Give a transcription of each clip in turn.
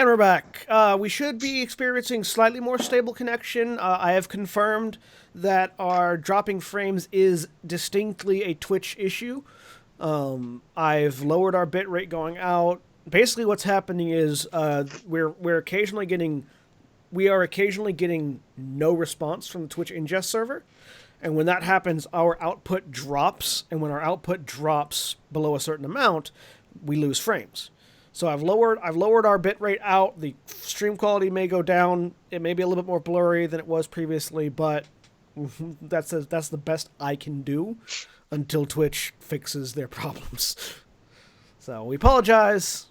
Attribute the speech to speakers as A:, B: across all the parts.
A: And we're back. We should be experiencing slightly more stable connection. I have confirmed that our dropping frames is distinctly a Twitch issue. I've lowered our bitrate going out. Basically, what's happening is we are occasionally getting no response from the Twitch ingest server, and when that happens, our output drops. And when our output drops below a certain amount, we lose frames. So I've lowered our bitrate out. The stream quality may go down. It may be a little bit more blurry than it was previously, but that's the best I can do until Twitch fixes their problems. So we apologize.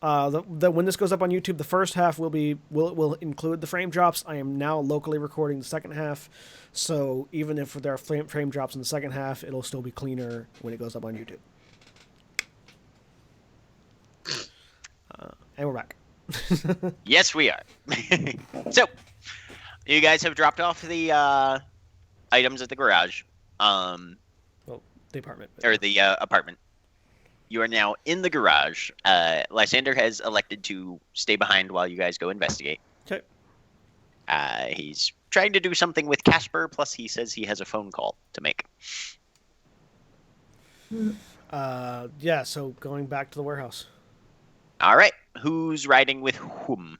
A: When this goes up on YouTube, the first half will include the frame drops. I am now locally recording the second half, so even if there are frame drops in the second half, it'll still be cleaner when it goes up on YouTube. And we're back.
B: Yes, we are. So, you guys have dropped off the items at the garage.
A: Well, the apartment.
B: Or the apartment. You are now in the garage. Lysander has elected to stay behind while you guys go investigate.
A: Okay.
B: He's trying to do something with Casper, plus he says he has a phone call to make.
A: Yeah, so going back to the warehouse.
B: All right. Who's riding with whom?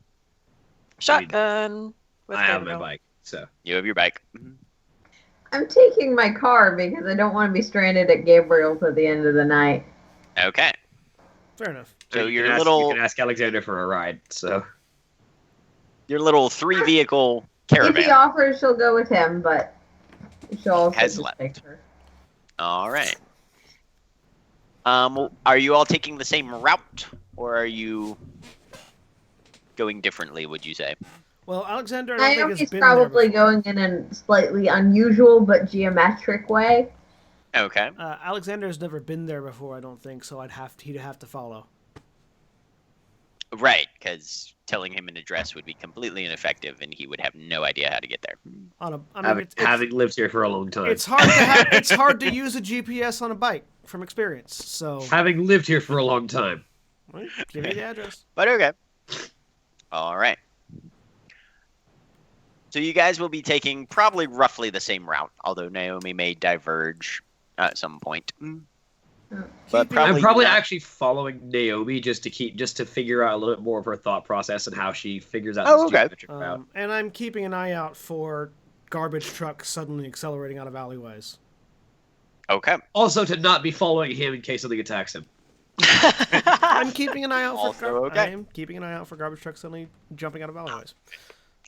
C: Shotgun.
D: I have my bike, so.
B: You have your bike. Mm-hmm.
E: I'm taking my car because I don't want to be stranded at Gabriel's at the end of the night.
B: Okay.
A: Fair enough.
B: So
D: you
B: your little...
D: You can ask Alexander for a ride, so.
B: Your little 3-vehicle caravan.
E: If he offers, she'll go with him, but she'll also
B: Has
E: just
B: left.
E: take her.
B: All right. Are you all taking the same route, or are you going differently, would you say?
A: Well, Alexander, I don't think
E: Naomi's
A: has been
E: probably
A: there before.
E: going in a slightly unusual but geometric way.
B: Okay.
A: Alexander's never been there before, I don't think, so he'd have to follow.
B: Right, because telling him an address would be completely ineffective, and he would have no idea how to get there.
D: Having lived here for a long time.
A: It's hard it's hard to use a GPS on a bike from experience. So
D: having lived here for a long time.
A: Well, give me the address.
B: But okay. All right. So you guys will be taking probably roughly the same route, although Naomi may diverge at some point. But
D: I'm probably
B: not.
D: actually following Naomi just to figure out a little bit more of her thought process and how she figures out
B: Oh,
D: this
B: okay.
D: geometric route.
A: And I'm keeping an eye out for garbage trucks suddenly accelerating out of alleyways.
B: Okay.
D: Also, to not be following him in case something attacks him.
A: I'm keeping an eye out
B: Also
A: I am keeping an eye out for garbage trucks suddenly jumping out of alleyways.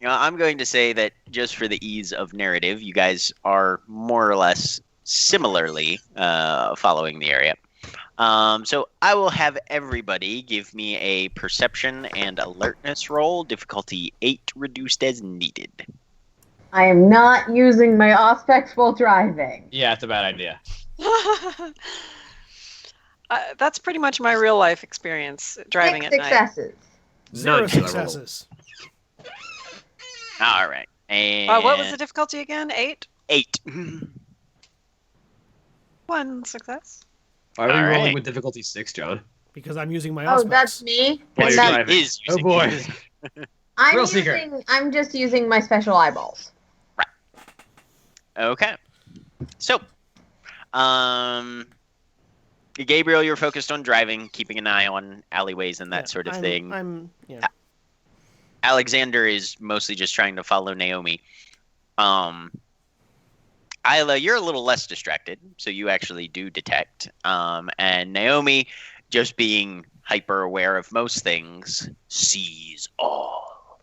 B: I'm going to say that just for the ease of narrative, you guys are more or less similarly following the area. So I will have everybody give me a perception and alertness roll, difficulty 8, reduced as needed.
E: I am not using my aspects while driving.
F: Yeah, it's a bad idea.
C: That's pretty much my real life experience driving
E: 6
C: at night.
E: successes.
A: Zero
D: None, killer
A: successes.
B: All right. And
C: What was the difficulty again? 8?
B: 8.
C: 1 success.
D: Why are we
B: All
D: rolling
B: right.
D: with difficulty 6, John?
A: Because I'm using my
E: Oh,
A: aspects.
E: that's me?
D: While
E: And
D: you're
E: that-
D: driving.
B: Is
D: Oh
B: using
D: boy. Thrill seeker.
E: I'm just using my special eyeballs.
B: Okay. So, Gabriel, you're focused on driving, keeping an eye on alleyways and that sort of thing.
A: Yeah.
B: Alexander is mostly just trying to follow Naomi. Isla, you're a little less distracted, so you actually do detect. And Naomi, just being hyper aware of most things, sees all.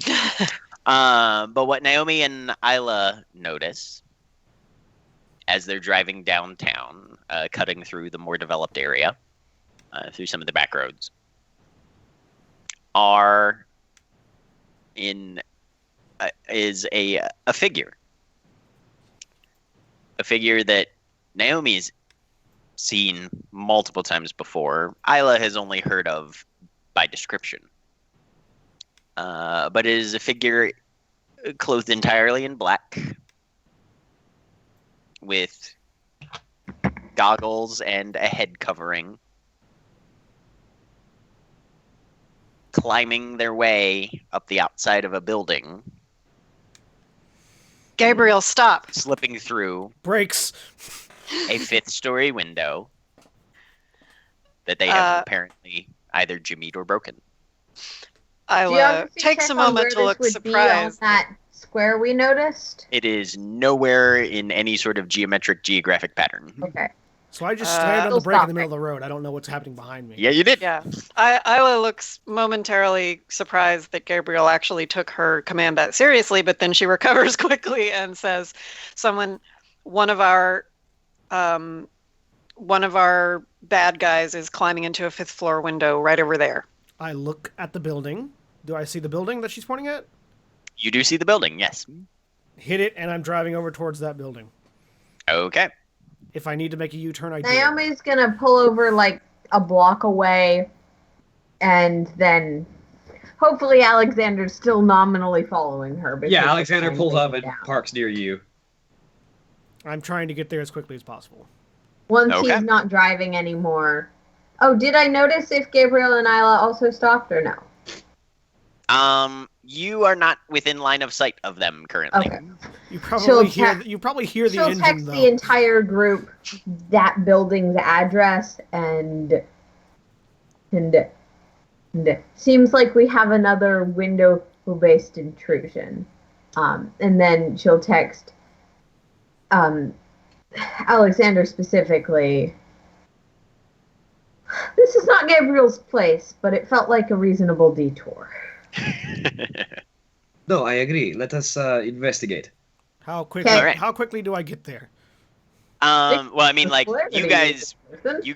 B: But what Naomi and Isla notice as they're driving downtown, cutting through the more developed area, through some of the back roads, is a figure. A figure that Naomi's seen multiple times before. Isla has only heard of by description. But it is a figure clothed entirely in black, with goggles and a head covering. climbing their way up the outside of a building,
C: Gabriel, stop.
B: slipping through
A: Breaks.
B: a fifth-story window that they have apparently either jimmied or broken.
C: Isla
E: Geography
C: takes
E: check
C: a
E: on
C: moment
E: where
C: to
E: this
C: look
E: would be on
C: surprised.
E: that square we noticed.
B: It is nowhere in any sort of geographic pattern.
E: Okay.
A: So I just slammed on the
E: Still
A: brake in the
E: stopping.
A: middle of the road. I don't know what's happening behind me.
B: Yeah, you did.
C: Yeah. Isla looks momentarily surprised that Gabriel actually took her command that seriously, but then she recovers quickly and says, one of our bad guys is climbing into a fifth floor window right over there.
A: I look at the building. Do I see the building that she's pointing at?
B: You do see the building, yes.
A: Hit it, and I'm driving over towards that building.
B: Okay.
A: If I need to make a U-turn, I do.
E: Naomi's gonna pull over like a block away, and then hopefully Alexander's still nominally following her. because
D: Yeah,
E: she's
D: Alexander
E: trying
D: pulls
E: to
D: up
E: get
D: and
E: down.
D: parks near you.
A: I'm trying to get there as quickly as possible.
E: Once
B: Okay.
E: he's not driving anymore. Oh, did I notice if Gabriel and Isla also stopped or no?
B: You are not within line of sight of them currently.
E: Okay.
A: You
E: She'll
A: probably hear the
E: She'll
A: engine
E: text
A: though.
E: the entire group that building's address and seems like we have another window-based intrusion. And then she'll text Alexander specifically. This is not Gabriel's place, but it felt like a reasonable detour.
D: No, I agree. Let us investigate.
A: How quickly?
E: Okay.
B: Alright.
A: How quickly do I get there?
B: Well, I mean, like,
E: We're
B: you
E: gonna
B: guys,
E: use this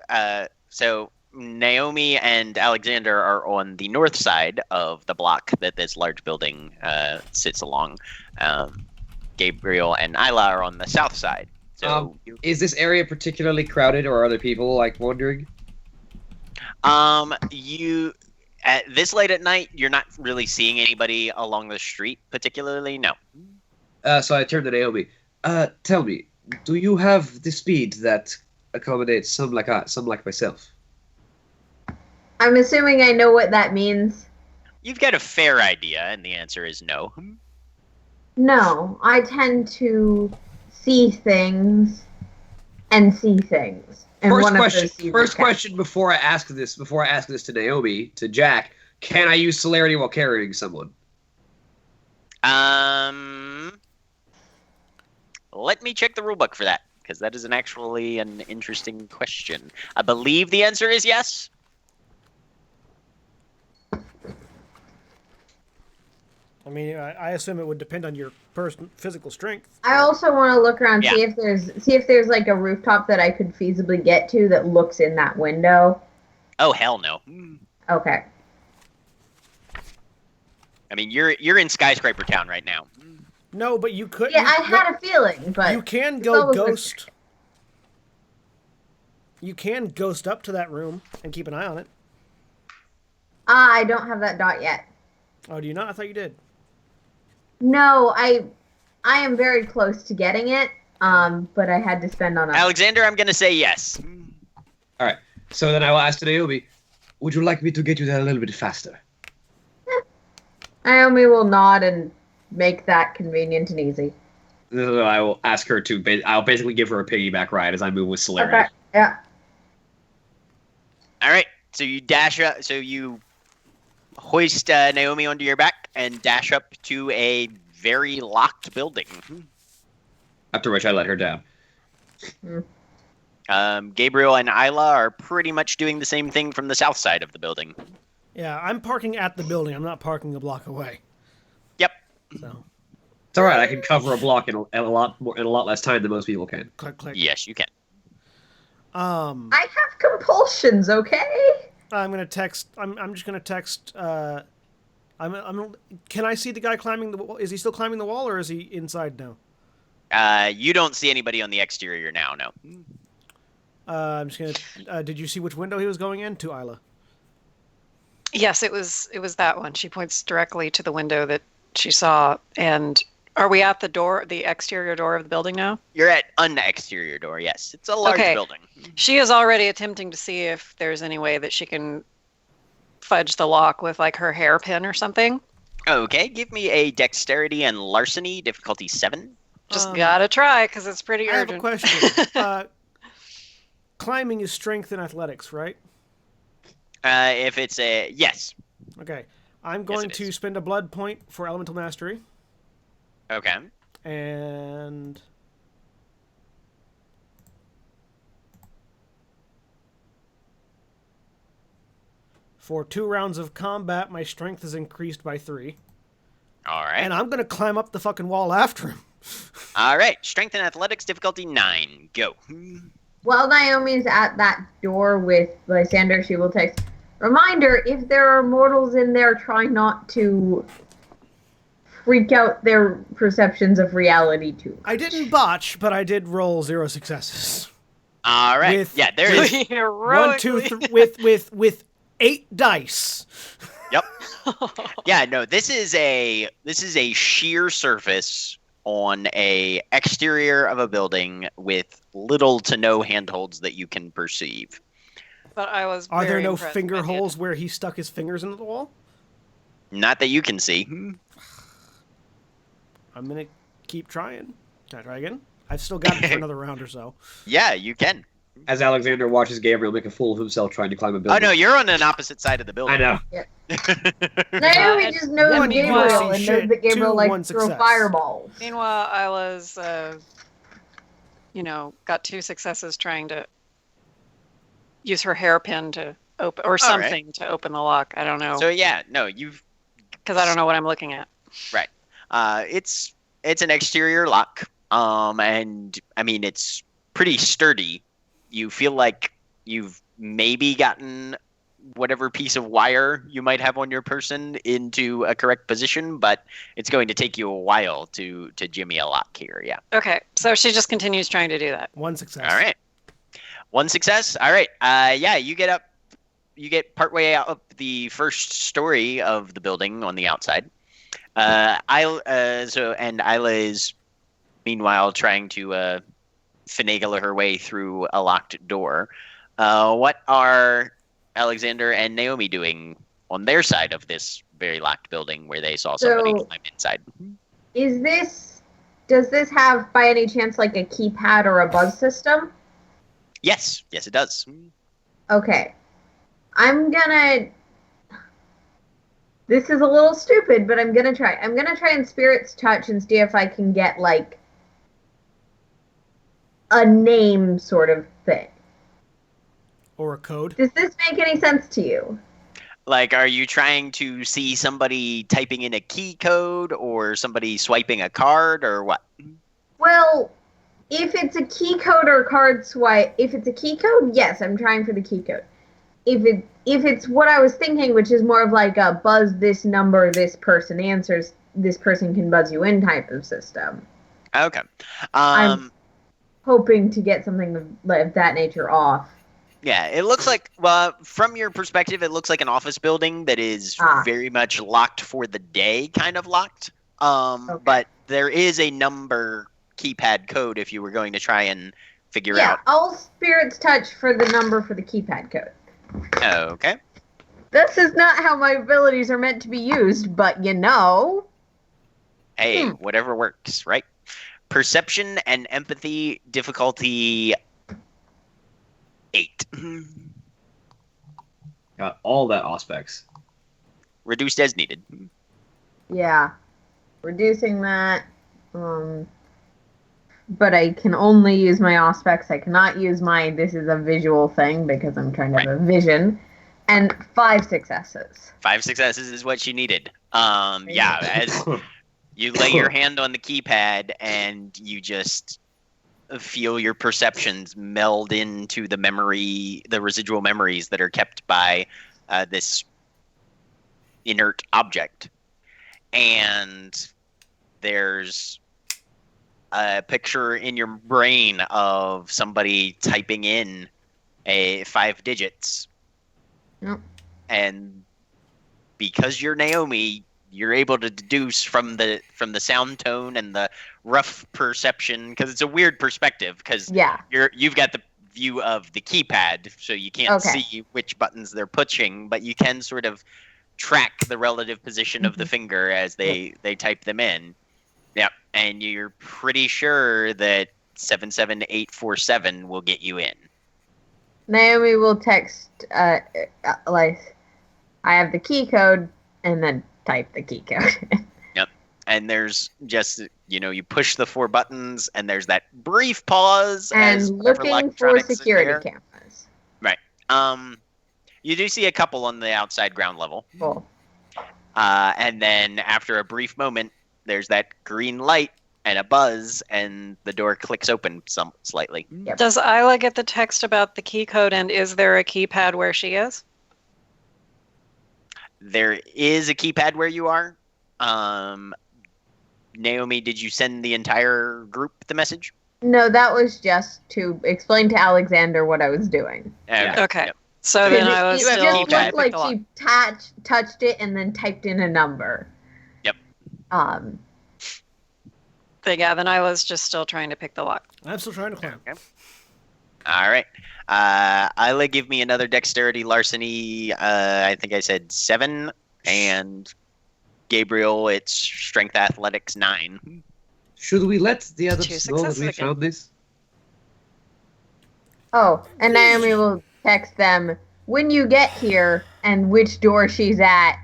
E: person.
B: so Naomi and Alexander are on the north side of the block that this large building sits along. Gabriel and Isla are on the south side. So,
D: Is this area particularly crowded, or are there people like wandering?
B: you at this late at night, you're not really seeing anybody along the street, particularly. No.
D: So I turn to Naomi. Tell me, do you have the speed that accommodates some like myself?
E: I'm assuming I know what that means.
B: You've got a fair idea, and the answer is no.
E: No, I tend to see things and see things. And
D: First
E: one of
D: question.
E: those sees
D: First
E: is cat.
D: question before I ask this to Naomi, to Jack. Can I use celerity while carrying someone?
B: Let me check the rulebook for that, because that is actually an interesting question. I believe the answer is yes.
A: I mean, I assume it would depend on your physical strength.
E: I also want to look around,
B: Yeah.
E: see if there's like a rooftop that I could feasibly get to that looks in that window.
B: Oh, hell no.
E: Okay.
B: I mean, you're in Skyscraper Town right now.
A: No, but you could.
E: Yeah, I had a feeling, but
A: You can
E: it's
A: go
E: always
A: ghost. You can ghost up to that room and keep an eye on it.
E: I don't have that dot yet.
A: Oh, do you not? I thought you did.
E: No, I am very close to getting it. But I had to spend on a.
B: Alexander, I'm going to say yes.
D: All right. So then I will ask Naomi, would you like me to get you there a little bit faster?
E: Naomi will nod and make that convenient and easy.
D: I will ask her to. I'll basically give her a piggyback ride as I move with celerity.
E: Okay. Yeah.
B: All right. So you dash up. So you hoist Naomi onto your back and dash up to a very locked building.
D: After which I let her down.
B: Gabriel and Isla are pretty much doing the same thing from the south side of the building.
A: Yeah, I'm parking at the building. I'm not parking a block away.
B: Yep.
A: So,
D: It's all right. I can cover a block in a lot less time than most people can.
A: click, click.
B: Yes, you can.
E: I have compulsions, okay?
A: I'm gonna text. I'm just gonna text. Can I see the guy climbing the wall? Is he still climbing the wall, or is he inside now?
B: You don't see anybody on the exterior now. No.
A: I'm just gonna. Did you see which window he was going in? To Isla.
C: Yes, it was that one. She points directly to the window that she saw. And are we at the exterior door of the building now?
B: You're at an exterior door. Yes, it's a large
C: Okay.
B: building.
C: She is already attempting to see if there's any way that she can fudge the lock with like her hairpin or something.
B: Okay, give me a dexterity and larceny, difficulty 7.
C: Just gotta try because it's pretty
A: I have
C: urgent.
A: a question. Climbing is strength and athletics, right?
B: If it's a yes.
A: Okay. I'm going
B: it
A: to
B: is.
A: spend a blood point for elemental mastery.
B: Okay.
A: And for 2 rounds of combat, my strength is increased by 3.
B: All right.
A: And I'm going to climb up the fucking wall after him.
B: All right. Strength and athletics, difficulty 9. Go.
E: While Naomi's at that door with Lysander, she will text, reminder, if there are mortals in there, try not to freak out their perceptions of reality too much.
A: I didn't botch, but I did roll 0 successes.
B: All right.
A: With-
B: Yeah, there is.
A: 1, 2, with 8 dice.
B: Yep. Yeah, no, this is a sheer surface on a exterior of a building with little to no handholds that you can perceive.
C: But I was.
A: Are there
C: very
A: no
C: impressed
A: finger
C: by the
A: holes where he stuck his fingers into the wall?
B: Not that you can see.
A: I'm going to keep trying. Can I try again? I've still got it for another round or so.
B: Yeah, you can.
D: As Alexander watches Gabriel make a fool of himself trying to climb a
B: Oh
D: building.
B: no, you're on an opposite side of the building.
D: I know.
E: Naomi
C: and-
E: just knows
A: One
E: Gabriel
A: easy
E: and knows
A: shit,
E: that Gabriel
A: 2,
E: likes
A: 1
E: to throw
A: success.
E: fireballs.
C: Meanwhile, I was, got 2 successes trying to use her hairpin to open, or something to open the lock. I don't know.
B: So yeah, no, you've
C: Because I don't know what I'm looking at.
B: right. It's an exterior lock. And I mean it's pretty sturdy. You feel like you've maybe gotten whatever piece of wire you might have on your person into a correct position, but it's going to take you a while to jimmy a lock here. Yeah.
C: Okay, so she just continues trying to do that.
A: 1 success.
B: All right. 1 success. All right. Yeah, you get partway up the first story of the building on the outside. Isla is meanwhile trying to finagle her way through a locked door. What are Alexander and Naomi doing on their side of this very locked building where they saw somebody
E: So-
B: climb inside?
E: Does this have by any chance like a keypad or a buzz system?
B: Yes, it does.
E: Okay. This is a little stupid, but I'm gonna try. I'm gonna try and Spirit's Touch and see if I can get like a name sort of thing.
A: Or a code.
E: Does this make any sense to you?
B: Like, are you trying to see somebody typing in a key code or somebody swiping a card or what?
E: Well, if it's a key code or a card swipe, if it's a key code, yes, I'm trying for the key code. If it's what I was thinking, which is more of like a buzz this number, this person answers, this person can buzz you in type of system.
B: Okay.
E: I'm hoping to get something of that nature off.
B: Yeah, it looks like, from your perspective, it looks like an office building that is very much locked for the day, kind of locked.
E: Okay.
B: But there is a number keypad code if you were going to try and figure
E: Yeah,
B: out.
E: I'll Spirit's Touch for the number for the keypad code.
B: Okay.
E: This is not how my abilities are meant to be used, but you know.
B: Hey, whatever works, right? Perception and empathy, difficulty 8.
D: Got all that aspects.
B: Reduced as needed.
E: Yeah. Reducing that. But I can only use my aspects. I cannot use my this is a visual thing because I'm trying to have a vision. And 5 successes.
B: 5 successes is what you needed. Yeah, as you lay your hand on the keypad and you just feel your perceptions meld into the residual memories that are kept by this inert object. And there's a picture in your brain of somebody typing in 5 digits.
E: Yep.
B: And because you're Naomi, you're able to deduce from the sound tone and the rough perception, because it's a weird perspective, because
E: Yeah.
B: you've got view of the keypad, so you can't
E: Okay.
B: see which buttons they're pushing, but you can sort of track the relative position of the finger as they type them in. Yep, and you're pretty sure that 77847 will get you in.
E: Naomi will text, like, I have the key code, and then type the key code.
B: And there's just, you push the 4 buttons, and there's that brief pause as
E: And
B: whatever
E: looking for
B: electronics is
E: security
B: there.
E: cameras.
B: Right. You do see a couple on the outside ground level.
E: Cool.
B: And then after a brief moment, there's that green light and a buzz, and the door clicks open slightly.
E: Yep.
C: Does Isla get the text about the key code, and is there a keypad where she is?
B: There is a keypad where you are. Naomi, did you send the entire group the message?
E: No, that was just to explain to Alexander what I was doing.
C: Okay.
B: Yep.
C: So then I was
B: You have
E: It
B: to
C: still
E: just
B: keypad.
E: looked like
C: picked
E: she touched it and then typed in a number.
B: Yep.
C: But yeah, then I was just still trying to pick the lock.
A: I'm still trying to climb.
B: Okay. All right. Isla, give me another dexterity larceny. I think I said 7, and Gabriel, it's strength athletics 9.
D: Should we let the
C: 2
D: others know that
C: successes
D: we
C: again.
D: found this?
E: Oh, and Naomi will text them when you get here and which door she's at.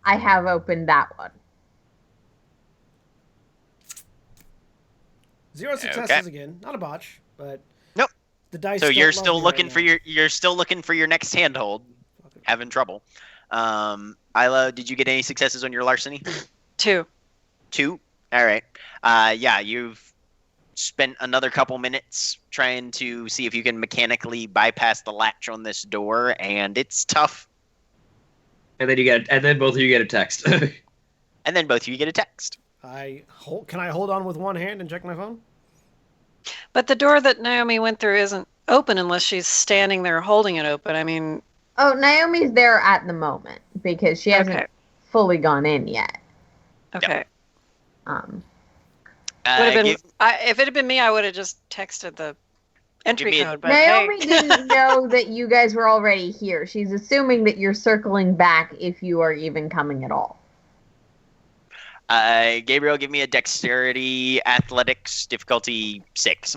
E: I have opened that one.
A: 0 successes
B: Okay.
A: again. Not a botch, but
B: Nope.
A: the dice.
B: So
A: don't
B: you're
A: love
B: still
A: me
B: looking
A: right
B: for
A: now.
B: you're still looking for your next handhold. Having trouble. Isla, did you get any successes on your larceny?
C: 2.
B: 2. All right. Yeah, you've spent another couple minutes trying to see if you can mechanically bypass the latch on this door, and it's tough.
D: And then both of you get a text.
B: And then both of you get a text.
A: Can I hold on with one hand and check my phone?
C: But the door that Naomi went through isn't open unless she's standing there holding it open. I mean,
E: Oh, Naomi's there at the moment because she hasn't
C: Okay.
E: fully gone in yet.
C: okay.
E: Um,
C: Would have been,
B: Give-
C: if it had been me, I would have just texted the entry
B: me a-
C: code. But
E: Naomi
C: hey.
E: didn't know that you guys were already here. She's assuming that you're circling back if you are even coming at all.
B: Gabriel, give me a dexterity athletics difficulty 6.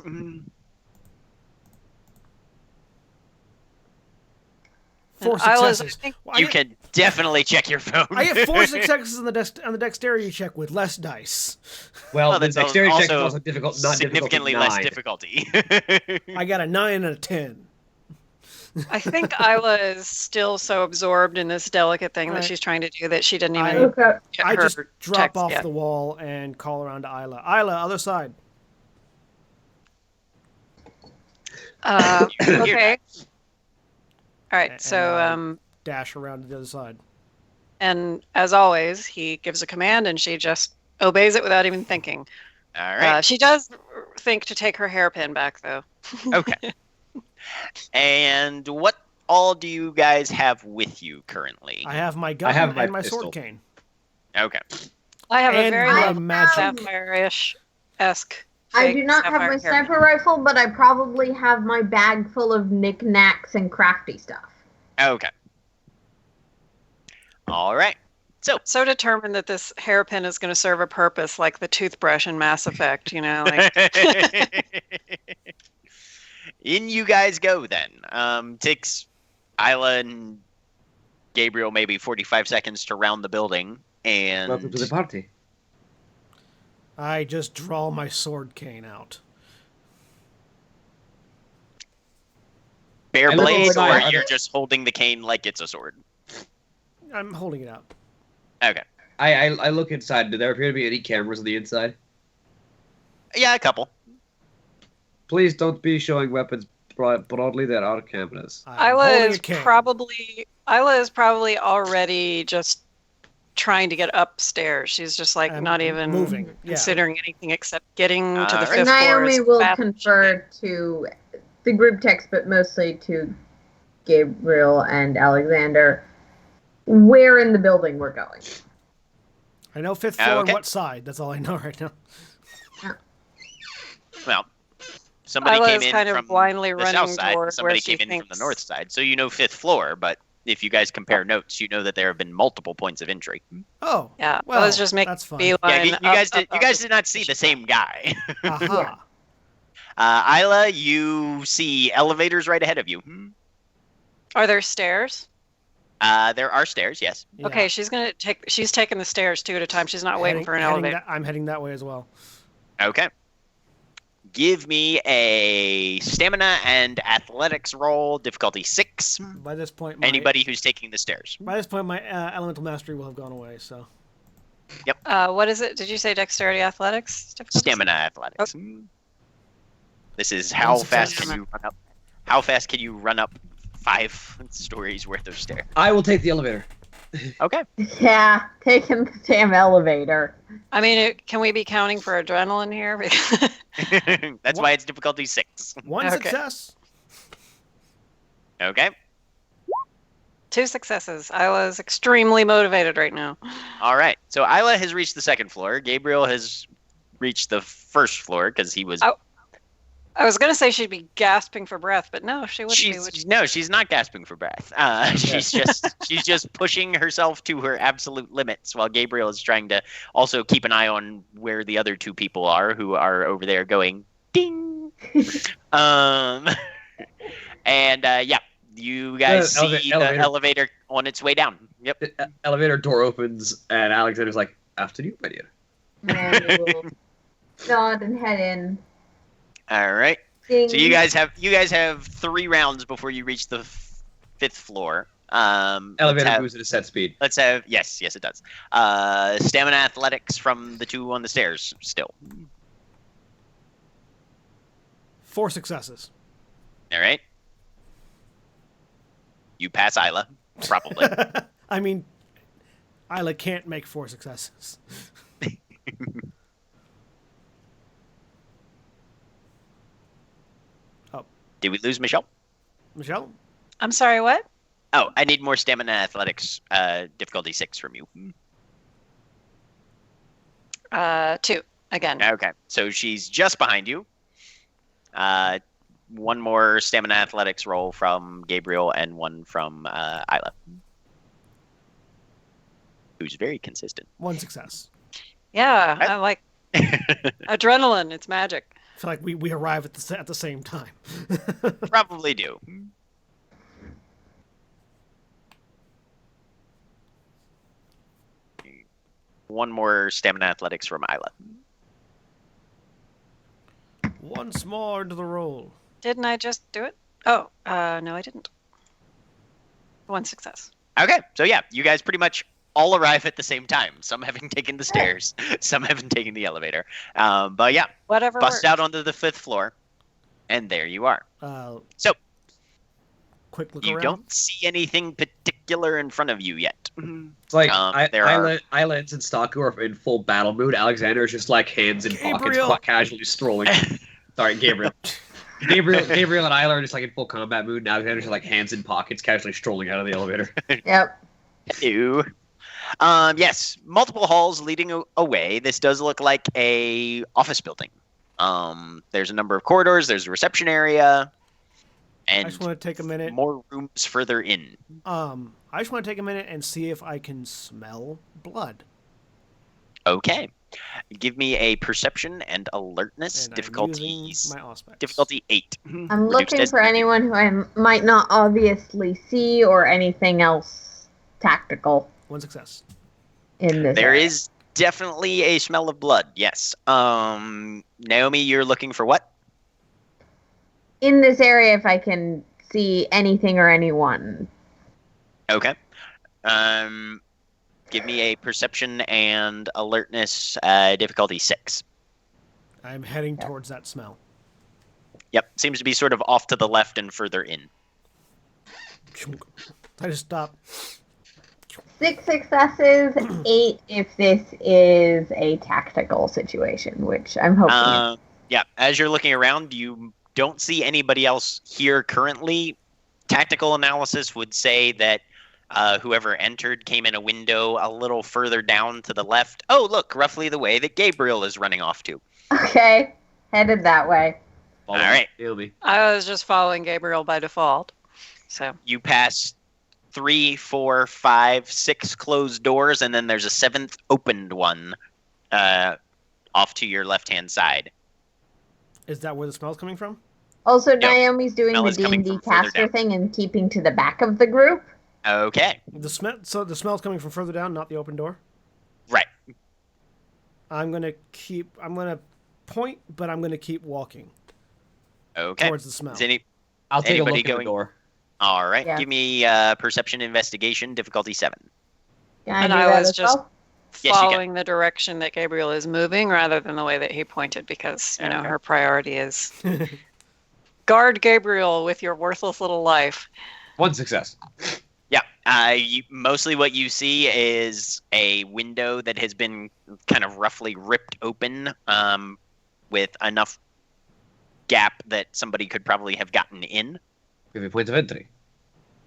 A: Four
C: And Isla's,
A: successes.
C: I think,
A: Well,
B: You can definitely check your phone.
A: I get 4 successes on the dexterity check with less dice.
D: well,
B: Well,
D: the
B: that's
D: dexterity check is
B: also
D: also difficult, not
B: significantly
D: difficulty
B: less
D: 9.
B: difficulty.
A: I got a 9 and a 10.
C: I think Isla is still so absorbed in this delicate thing that
A: Right.
C: she's trying to do that she didn't
A: I-
C: even
E: Okay.
C: get
A: I
C: her
A: just drop
C: text
A: off
C: yet.
A: the wall and call around to Isla. Isla, other side.
C: Okay. All right.
A: And,
C: So,
A: Dash around to the other side.
C: and as always, he gives a command and she just obeys it without even thinking.
B: All right.
C: She does think to take her hairpin back, though.
B: Okay. And what all do you guys have with you currently?
A: I have my gun
D: I have my
A: and my
D: pistol.
A: sword cane.
B: Okay.
C: I have a
A: And
C: very
A: my
C: like
A: magic.
C: vampire-ish.
E: I
C: fake
E: do not have
C: sapphire
E: my
C: hairpin.
E: sniper rifle, but I probably have my bag full of knickknacks and crafty stuff.
B: Okay. All right.
C: So determined that this hairpin is going to serve a purpose, like the toothbrush in Mass Effect. You know, like
B: In you guys go then. Takes Isla and Gabriel maybe 45 seconds to round the building, and
D: Welcome to the party.
A: I just draw my sword cane out.
B: bare
D: I look
B: blade,
D: over
B: or
D: my-
B: you're just holding the cane like it's a sword.
A: I'm holding it out.
B: Okay.
D: I look inside. Do there appear to be any cameras on the inside?
B: Yeah, a couple.
D: Please don't be showing weapons broadly. There are cameras.
A: I'm
C: Isla
A: holding
C: is
A: a cane.
C: probably already just trying to get upstairs. She's just like
A: I'm
C: not even
A: moving, yeah.
C: considering anything except getting to the
B: Alright.
C: fifth floor.
E: Naomi
C: as
E: will
C: fast as she
E: confer to the group text, but mostly to Gabriel and Alexander, where in the building we're going.
A: I know 5th floor
B: Okay.
A: and what side. That's all I know right now.
B: Well, Somebody
C: Isla
B: came
C: is
B: in
C: kind of
B: from
C: blindly
B: the
C: running
B: south side,
C: toward
B: and somebody
C: where she
B: came in from the
C: thinks-
B: north side. So you know 5th floor, but if you guys compare notes, you know that there have been multiple points of entry.
A: Oh,
C: Yeah,
A: well,
C: I was just making
A: that's fine.
C: beeline.
B: Yeah, you guys
C: up,
B: you guys did not see the same guy.
A: Aha.
B: Isla, you see elevators right ahead of you.
C: Are there stairs?
B: There are stairs, yes.
A: Yeah.
C: Okay, she's taking the stairs 2 at a time. She's not waiting for an elevator.
A: I'm heading that way as well.
B: Okay. Give me a stamina and athletics roll, difficulty 6.
A: By this point,
B: Anybody who's taking the stairs.
A: my elemental mastery will have gone away. So
C: What is it? Did you say dexterity athletics? Difficulty?
B: Stamina athletics. This is how fast can you run up? How fast can you run up 5 stories worth of stairs?
D: I will take the elevator.
B: Okay.
E: Yeah, taking the damn elevator.
C: I mean, can we be counting for adrenaline here?
B: That's why it's difficulty 6.
A: one
C: Okay.
A: success.
B: Okay.
C: 2 successes. Isla's extremely motivated right now.
B: All right. So Isla has reached the 2nd floor. Gabriel has reached the 1st floor because he was.
C: Oh, I was gonna say she'd be gasping for breath, but no, she wouldn't be. Would she?
B: No, she's not gasping for breath. She's just pushing herself to her absolute limits while Gabriel is trying to also keep an eye on where the other 2 people are who are over there going ding. And yeah, you guys see the elevator on its way down. Yep.
D: The elevator door opens, and Alexander's like, "After you, my dear."
E: And we'll nod and head in.
B: All right.
E: Ding.
B: So you guys have 3 rounds before you reach the 5th floor.
D: Elevator moves at a set speed.
B: Let's have yes, it does. Stamina athletics from the 2 on the stairs still.
A: 4 successes.
B: All right. You pass Isla, probably.
A: I mean, Isla can't make 4 successes.
B: Did we lose Michelle?
A: Michelle?
C: I'm sorry. What?
B: Oh, I need more stamina athletics. Difficulty 6 from you.
C: 2 again.
B: Okay, so she's just behind you. One more stamina athletics roll from Gabriel and one from Isla, who's very consistent.
A: 1 success.
C: Yeah, I like adrenaline. It's magic.
A: I feel like we arrive at the same time.
B: Probably do. One more stamina athletics from Isla.
A: Once more to the roll.
C: Didn't I just do it? Oh, no, I didn't. 1 success.
B: Okay, so yeah, you guys pretty much all arrive at the same time. Some having taken the stairs, some having taken the elevator. But yeah,
C: Whatever.
B: bust
C: works.
B: out onto the 5th floor, and there you are. So
A: Quick look
B: you
A: around.
B: don't see anything particular in front of you yet.
D: It's like
B: there are-
D: Isla and Staku are in full battle mood. Alexander is just like hands in pockets,
A: Gabriel!
D: quite casually strolling. Sorry, Gabriel. Gabriel and Isla are just like in full combat mood, and Alexander's just like hands in pockets, casually strolling out of the elevator.
E: Yep.
B: Ew. Yes, multiple halls leading away. This does look like a office building. There's a number of corridors. There's a reception area,
A: I
B: and
A: just want to take a minute.
B: more rooms further in.
A: I just want to take a minute and see if I can smell blood.
B: Okay, give me a perception and alertness
A: And I'm
B: difficulties.
A: using my Auspex.
B: Difficulty 8.
E: I'm
B: Reduced
E: looking for
B: SPP.
E: anyone who I might not obviously see or anything else tactical
A: 1 success.
E: in this.
B: There
E: area.
B: is definitely a smell of blood. Yes. Naomi, you're looking for what?
E: in this area if I can see anything or anyone.
B: Okay. Give me a perception and alertness difficulty 6.
A: I'm heading towards that smell.
B: Yep, seems to be sort of off to the left and further in.
A: I just stop.
E: 6 successes, 8 if this is a tactical situation, which I'm hoping.
B: Yeah, as you're looking around, you don't see anybody else here currently. Tactical analysis would say that whoever entered came in a window a little further down to the left. Oh, look, roughly the way that Gabriel is running off to.
E: Okay, headed that way.
D: Follow
B: All right.
D: Naomi.
C: I was just following Gabriel by default. So
B: You pass 3, 4, 5, 6 closed doors, and then there's a 7th opened one off to your left-hand side.
A: Is that where the smell's coming from?
E: Also,
B: No.
E: Naomi's doing
B: Smell
E: the
B: is coming
E: D&D
B: from further
E: caster
B: down.
E: thing and keeping to the back of the group.
B: Okay.
A: So the smell's coming from further down, not the open door.
B: Right.
A: I'm gonna point, but I'm gonna keep walking
B: Okay.
A: towards the smell.
B: Is any?
D: I'll take
B: Anybody
D: a look at
B: going-
D: the door.
B: All right.
E: Yeah.
B: Give me perception investigation, difficulty 7.
E: Can I
C: And
E: do
C: I
E: that
C: was
E: as
C: just-
E: well?
B: Yes, you can.
C: following the direction that Gabriel is moving rather than the way that he pointed because, you know,
B: Okay.
C: her priority is guard Gabriel with your worthless little life.
D: 1 success.
B: Yeah. Mostly what you see is a window that has been kind of roughly ripped open with enough gap that somebody could probably have gotten in.
D: Give me points of entry.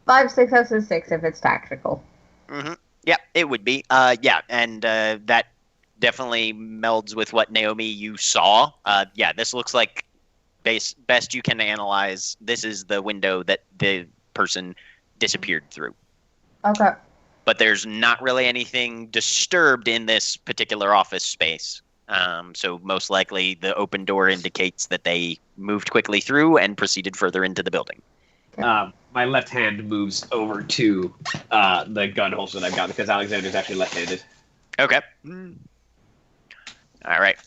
E: 5 successes, 6 if it's tactical.
B: Mm-hmm. Yeah, it would be. And that definitely melds with what Naomi you saw. This looks like best you can analyze. This is the window that the person disappeared through.
E: Okay.
B: But there's not really anything disturbed in this particular office space. So most likely the open door indicates that they moved quickly through and proceeded further into the building.
D: My left hand moves over to the gun holster that I've got because Alexander's actually left-handed.
B: Okay. All right.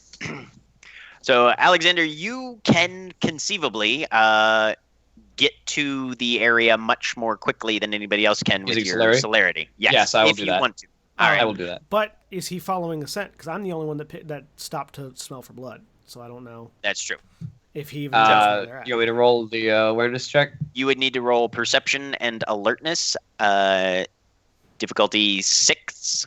B: So, Alexander, you can conceivably get to the area much more quickly than anybody else can with
D: Using
B: your
D: celerity?
B: celerity.
D: Yes, I will
B: if
D: do
B: you
D: that.
B: want to. All right.
D: I will do that.
A: But is he following a scent? Because I'm the only one that stopped to smell for blood, so I don't know
B: That's true.
A: if he even knows where they're at.
D: You want me to roll the awareness check?
B: You would need to roll perception and alertness. Difficulty 6.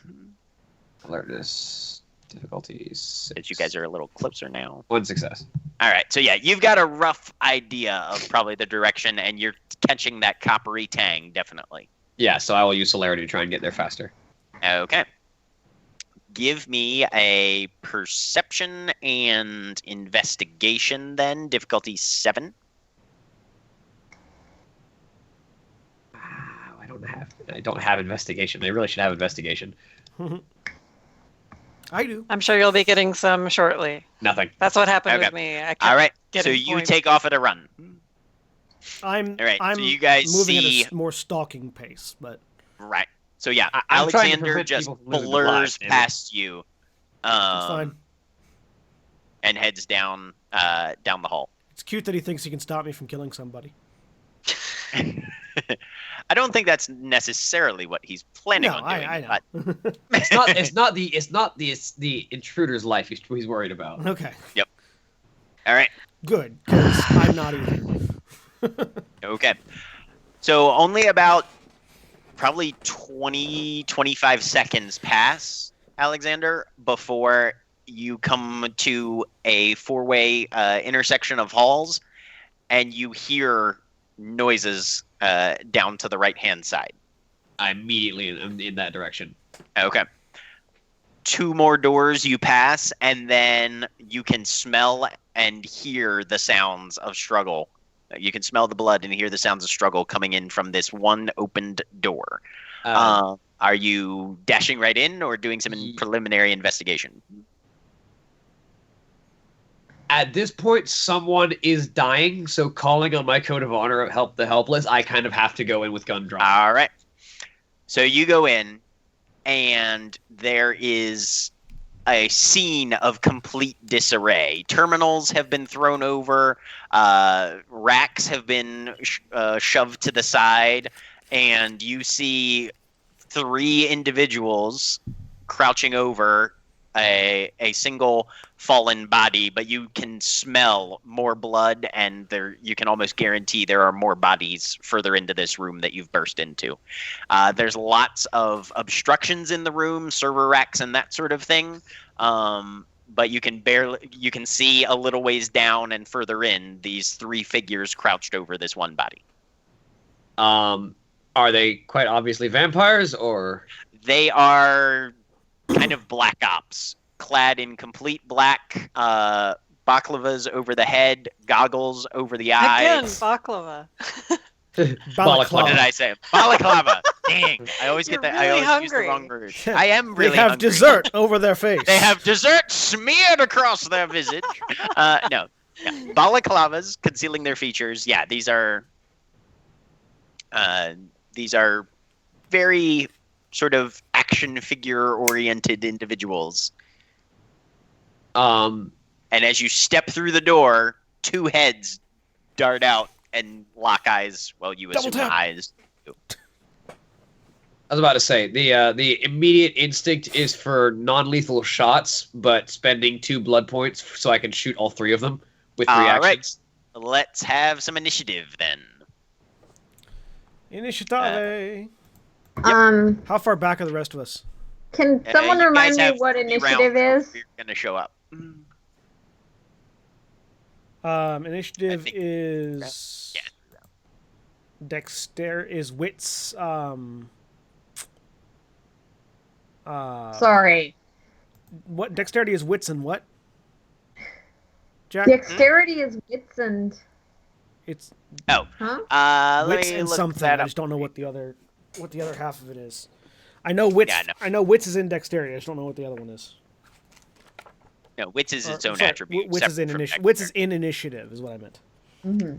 D: Alertness. Difficulties.
B: As you guys are a little closer now.
D: 1 success.
B: All right. So, yeah, you've got a rough idea of probably the direction, and you're catching that coppery tang, definitely.
D: Yeah, so I will use celerity to try and get there faster.
B: Okay. Give me a perception and investigation then. Difficulty 7.
D: I don't have investigation. I really should have investigation.
A: I do.
C: I'm sure you'll be getting some shortly.
D: Nothing.
C: That's what happened
B: Okay.
C: with me. I kept
B: All right. So
C: getting
B: you
C: points.
B: take off at a run.
A: I'm
B: All right, so
A: I'm
B: you guys
A: moving
B: see-
A: at a more stalking pace, but
B: Right. So yeah,
D: I'm trying to
B: Alexander
D: prevent
B: just
D: people from living their
B: blurs
D: lives, David.
B: past you,
A: it's fine.
B: and heads down down the hall.
A: It's cute that he thinks he can stop me from killing somebody.
B: I don't think that's necessarily what he's planning
A: No,
B: on doing.
A: I know.
B: But
D: It's not the intruder's life he's worried about.
A: Okay,
B: all right.
A: good, because I'm not either.
B: Okay. So only about probably 20, 25 seconds pass, Alexander, before you come to a four-way intersection of halls, and you hear noises down to the right-hand side.
D: I immediately am in that direction.
B: Okay. 2 more doors you pass, and then you can smell and hear the sounds of struggle. You can smell the blood and hear the sounds of struggle coming in from this one opened door. Are you dashing right in or doing some preliminary investigation?
D: At this point, someone is dying, so calling on my code of honor of help the helpless, I kind of have to go in with gun drawn.
B: All right. So you go in, and there is a scene of complete disarray. Terminals have been thrown over, racks have been shoved to the side, and you see 3 individuals crouching over a single fallen body, but you can smell more blood, and you can almost guarantee there are more bodies further into this room that you've burst into. There's lots of obstructions in the room, server racks and that sort of thing, but you can see a little ways down and further in these 3 figures crouched over this one body.
D: Are they quite obviously vampires, or?
B: They are kind of black ops, clad in complete black, baklavas over the head, goggles over the eyes.
C: Again, baklava.
A: Balaclava.
B: What did I say? Balaclava. Dang. I always
C: You're
B: get that.
C: really
B: I always use the
C: hungry.
B: wrong word. I am really
A: They have
B: hungry.
A: dessert over their face.
B: They have dessert smeared across their visage. No. Yeah. Balaclavas concealing their features. Yeah, these are very sort of action figure oriented individuals.
D: Um,
B: And as you step through the door, two heads dart out and lock eyes. Well, you
A: Double
B: assume
A: tap.
B: eyes.
D: I was about to say the immediate instinct is for non-lethal shots, but spending 2 blood points so I can shoot all 3 of them with
B: All right.
D: reactions.
B: Let's have some initiative then.
A: Initiative. How far back are the rest of us?
E: Can someone
B: You
E: remind
B: guys
E: me
B: have
E: what
B: 3
E: initiative
B: rounds
E: is?
B: You're gonna show up.
A: Initiative
B: think-
A: is
B: Yeah.
A: Dexter is wits.
E: Sorry.
A: What dexterity is wits and what? Jack,
E: Dexterity is wits and...
A: it's
E: Huh?
B: Let
A: wits
B: me
A: and
B: look
A: something.
B: that
A: I
B: up.
A: just don't know what the other half of it is. I know wits.
B: Yeah, I know.
A: I know wits is in dexterity. I just don't know what the other one is.
B: No, wits is its own
A: Sorry,
B: attribute.
A: Wits is in
B: separate from
A: initiative. Wits is
B: dexterity.
A: in initiative, is what I meant.
E: Mm-hmm.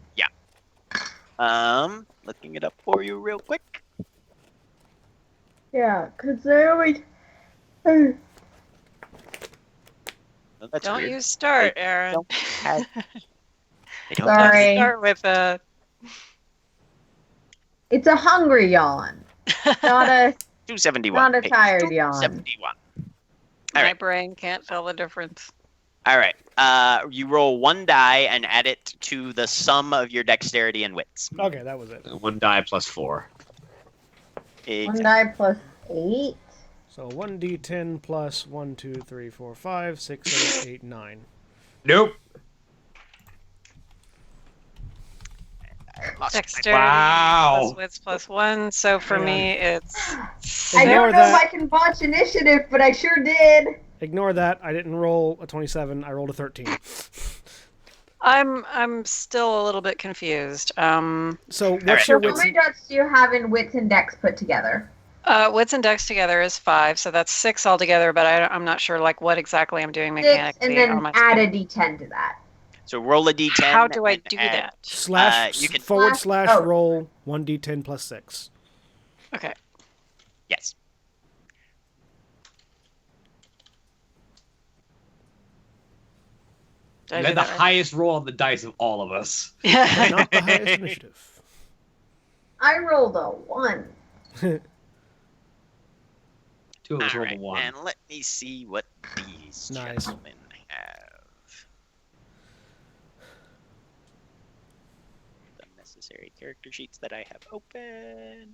B: Looking it up for you real quick.
E: Yeah, because they always...
B: Oh, that's
C: Don't
B: weird.
C: you start, Aaron.
B: don't have- They don't
E: Sorry.
C: Start with a.
E: It's a hungry yawn. Not a
B: 271.
E: not a tired yawn.
B: 271.
C: My
B: Alright.
C: brain can't tell the difference.
B: All right. You roll 1 die and add it to the sum of your dexterity and wits.
A: Okay, that was it.
D: 1 die plus 4.
E: One die plus 8.
A: So 1d10 plus 1, 2, 3, 4, 5, 6, 7, 8, 9.
D: Nope.
C: Dexterity
D: Wow.
C: plus wits plus 1. So for
A: Hang
C: me, it's.
E: I
A: Ignore
E: don't know if
A: that.
E: I can botch initiative, but I sure did.
A: Ignore that. I didn't roll a 27. I rolled a 13.
C: I'm still a little bit confused.
A: So what's
B: right.
A: your
E: So how
A: wits?
E: many dots do you have in wits and dex put together?
C: Wits and dex together is 5, so that's 6 altogether. But I'm not sure like what exactly I'm doing
E: 6,
C: mechanically.
E: and then
C: on my
E: add a
C: screen.
E: d10 to that.
B: So roll a d10.
C: How do I
B: and
C: do
B: add-
C: that?
A: Slash
B: you can-
A: forward
E: Slash-
A: slash
E: oh.
A: roll 1d10 plus 6.
C: Okay.
B: Yes.
C: Did I
D: You
C: do
D: had the
C: that right?
D: highest roll on the dice of all of us.
C: Yeah.
A: Not the highest initiative.
E: I rolled a 1.
D: 2 of us
B: All
D: rolled
B: right.
D: a 1.
B: And let me see what these
A: Nice.
B: gentlemen have. The necessary character sheets that I have open.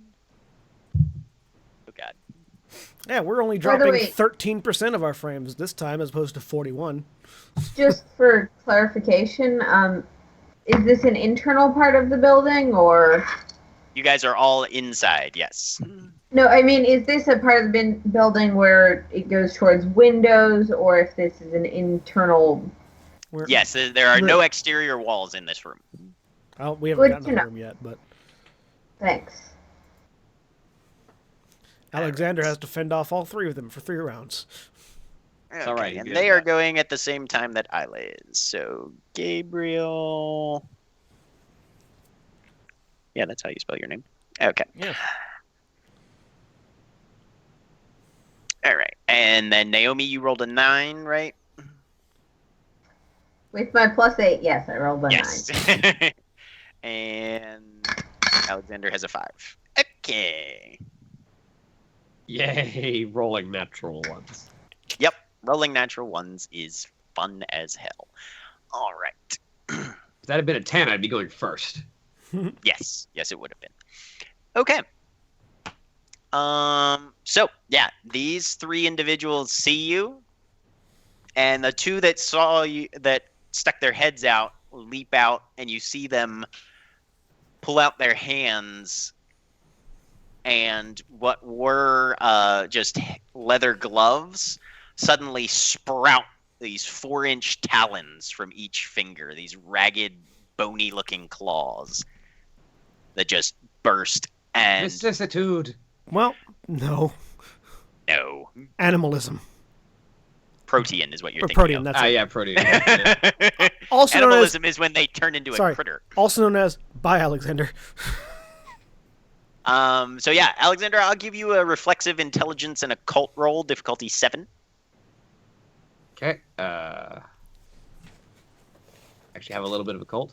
B: Oh god.
A: Yeah, we're only
E: By the
A: dropping
E: way-
A: 13% of our frames this time as opposed to 41.
E: Just for clarification, is this an internal part of the building, or...
B: You guys are all inside, yes.
E: No, I mean, is this a part of the building where it goes towards windows, or if this is an internal...
A: We're,
B: Yes, there are no exterior walls in this room.
A: we haven't
E: Good
A: gotten
E: to
A: to the
E: know.
A: room yet, but
E: Thanks.
A: Alexander has to fend off all 3 of them for 3 rounds.
B: Okay,
D: all right, you
B: and
D: did
B: they are
D: that.
B: going at the same time that Isla is. So Gabriel. Yeah, that's how you spell your name. Okay.
A: Yeah.
B: All right. And then Naomi, you rolled a 9, right?
E: With my plus 8, yes, I rolled a 9.
B: Yes. And Alexander has a 5. Okay.
D: Yay, rolling natural ones.
B: Yep. Rolling natural ones is fun as hell. All right.
D: If that had been a 10, I'd be going first.
B: Yes. Yes, it would have been. Okay. So yeah, these 3 individuals see you, and the 2 that saw you, that stuck their heads out, leap out, and you see them pull out their hands, and what were just leather gloves suddenly sprout these 4-inch talons from each finger, these ragged, bony-looking claws that just burst and
D: Vicissitude.
A: Well, no.
B: no.
A: Animalism.
B: Protean is what you're
A: Or
B: thinking
A: protean,
B: of.
A: that's it.
D: Yeah, protein. Yeah.
A: Also known as,
B: Animalism is when they turn into a
A: sorry,
B: critter.
A: also known as by Alexander.
B: So yeah, Alexander, I'll give you a reflexive intelligence and occult roll, difficulty 7.
D: Okay. Actually have a little bit of a cold.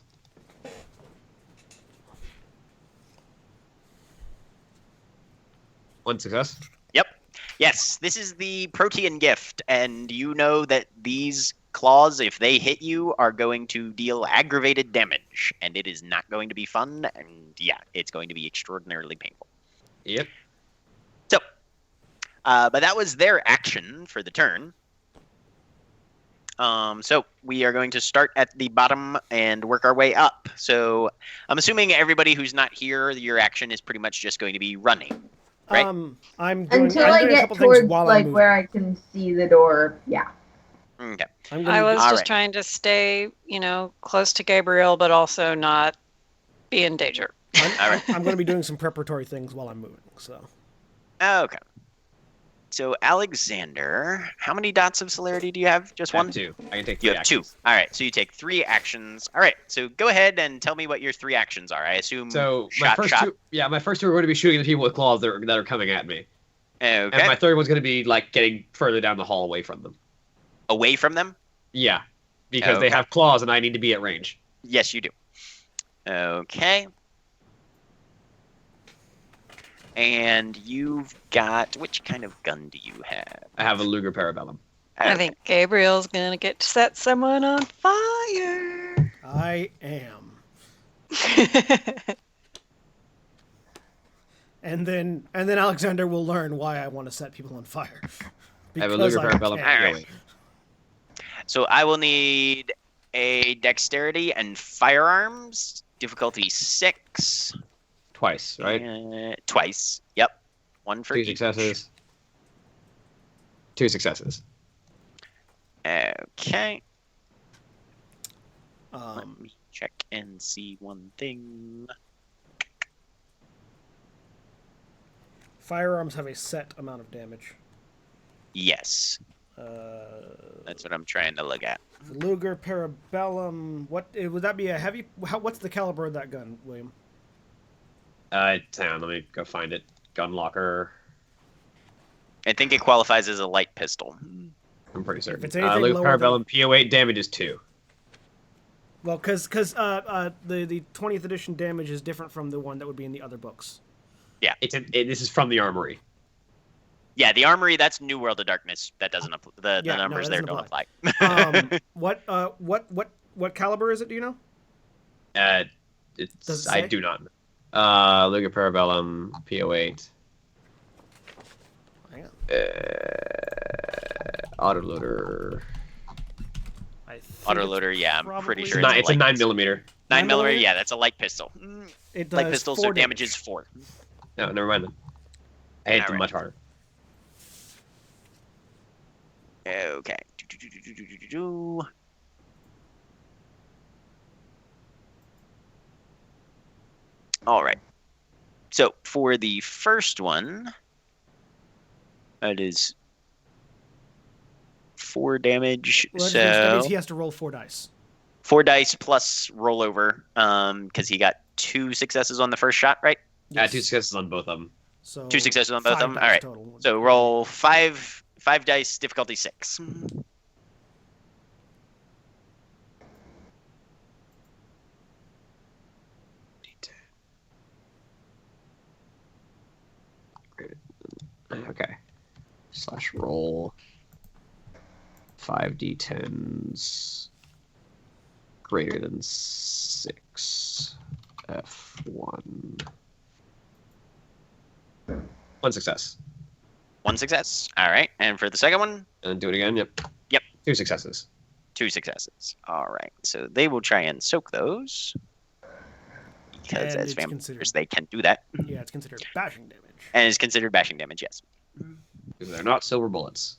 D: One success.
B: Yep. Yes, this is the Protean gift, and you know that these claws, if they hit you, are going to deal aggravated damage, and it is not going to be fun, and yeah, it's going to be extraordinarily painful.
D: Yep.
B: So, but that was their action for the turn. So we are going to start at the bottom and work our way up. So I'm assuming everybody who's not here, your action is pretty much just going to be running. Right.
A: I'm doing,
E: Until
A: I'm
E: I
A: doing a
E: get
A: couple things
E: towards
A: while I'm
E: like
A: moving.
E: where I can see the door. Yeah.
B: Okay.
A: I'm gonna,
C: I was
B: All
C: just
B: right.
C: trying to stay, close to Gabriel, but also not be in danger.
B: All right.
A: I'm going to be doing some preparatory things while I'm moving. So
B: Okay. So Alexander, how many dots of celerity do you have? Just
D: I have
B: one?
D: 2. I can take
B: You
D: 3
B: have 2.
D: actions.
B: All right. So you take 3 actions. All right. So go ahead and tell me what your 3 actions are. I assume
D: So
B: shot.
D: my first two are going to be shooting the people with claws that are coming at me,
B: Okay.
D: and my third one's going to be like getting further down the hall away from them.
B: Away from them?
D: Yeah, because they
B: Okay.
D: have claws and I need to be at range.
B: Yes, you do. Okay. And you've got, which kind of gun do you have?
D: I have a Luger Parabellum.
C: I think Gabriel's gonna get to set someone on fire.
A: I am. And then Alexander will learn why I want to set people on fire.
D: I have a
A: Because
D: Luger
A: I
D: Parabellum.
A: can.
B: All right. So I will need a dexterity and firearms, difficulty 6.
D: Twice, right?
B: Twice. Yep. One for
D: 2
B: each.
D: successes. 2 successes.
B: Okay. Let
A: Um,
B: me check and see one thing.
A: firearms have a set amount of damage.
B: Yes,
A: Uh,
B: that's what I'm trying to look at.
A: Luger Parabellum. What would that be? A heavy? What's the caliber of that gun, William?
D: Hang on, let me go find it. Gun locker.
B: I think it qualifies as a light pistol.
D: I'm pretty certain.
A: it's anything
D: Luger
A: lower than-
D: Parabellum PO8 damage is 2.
A: Well, because the 20th edition damage is different from the one that would be in the other books.
D: This is from the armory.
B: Yeah, the armory, that's New World of Darkness. That doesn't apply. The
A: Yeah, no,
B: numbers
A: that
B: there
A: doesn't
B: don't apply.
A: What caliber is it? Do you know?
D: Does
A: Does it
D: I
A: say?
D: do not know. Luger Parabellum PO8.
A: Hang on.
D: Autoloader.
A: I think
B: Autoloader, yeah, I'm
A: probably-
B: pretty
D: It's,
B: sure
D: not,
B: it's
D: it's a
B: light
D: 9
B: pistol.
D: millimeter.
B: 9 millimeter,
A: millimeter?
B: yeah, that's a light pistol.
A: It does
B: Light pistol, so
A: 4
B: damage is 4.
D: No, never mind then. I hit them
B: Alright.
D: much harder.
B: Okay. All right. So for the first one, that is 4 damage.
A: Well, that means
B: So
A: he has to roll 4 dice.
B: 4 dice plus rollover, because he got 2 successes on the first shot, right?
D: Yeah, 2 successes on both of them.
A: So
B: 2 successes on both of
A: 5
B: them.
A: dice
B: All right.
A: Total.
B: So roll 5 dice, difficulty 6.
D: Okay. Slash roll 5d10s greater than 6. F1. 1 success.
B: 1 success. All right. And for the second one,
D: And then do it again. Yep.
B: Yep.
D: 2 successes.
B: 2 successes. All right. So they will try and soak those. Because
A: And
B: as
A: it's
B: vampires,
A: considered-
B: they can do that.
A: Yeah, it's considered bashing damage.
B: And is considered bashing damage, yes.
D: Because they're not silver bullets.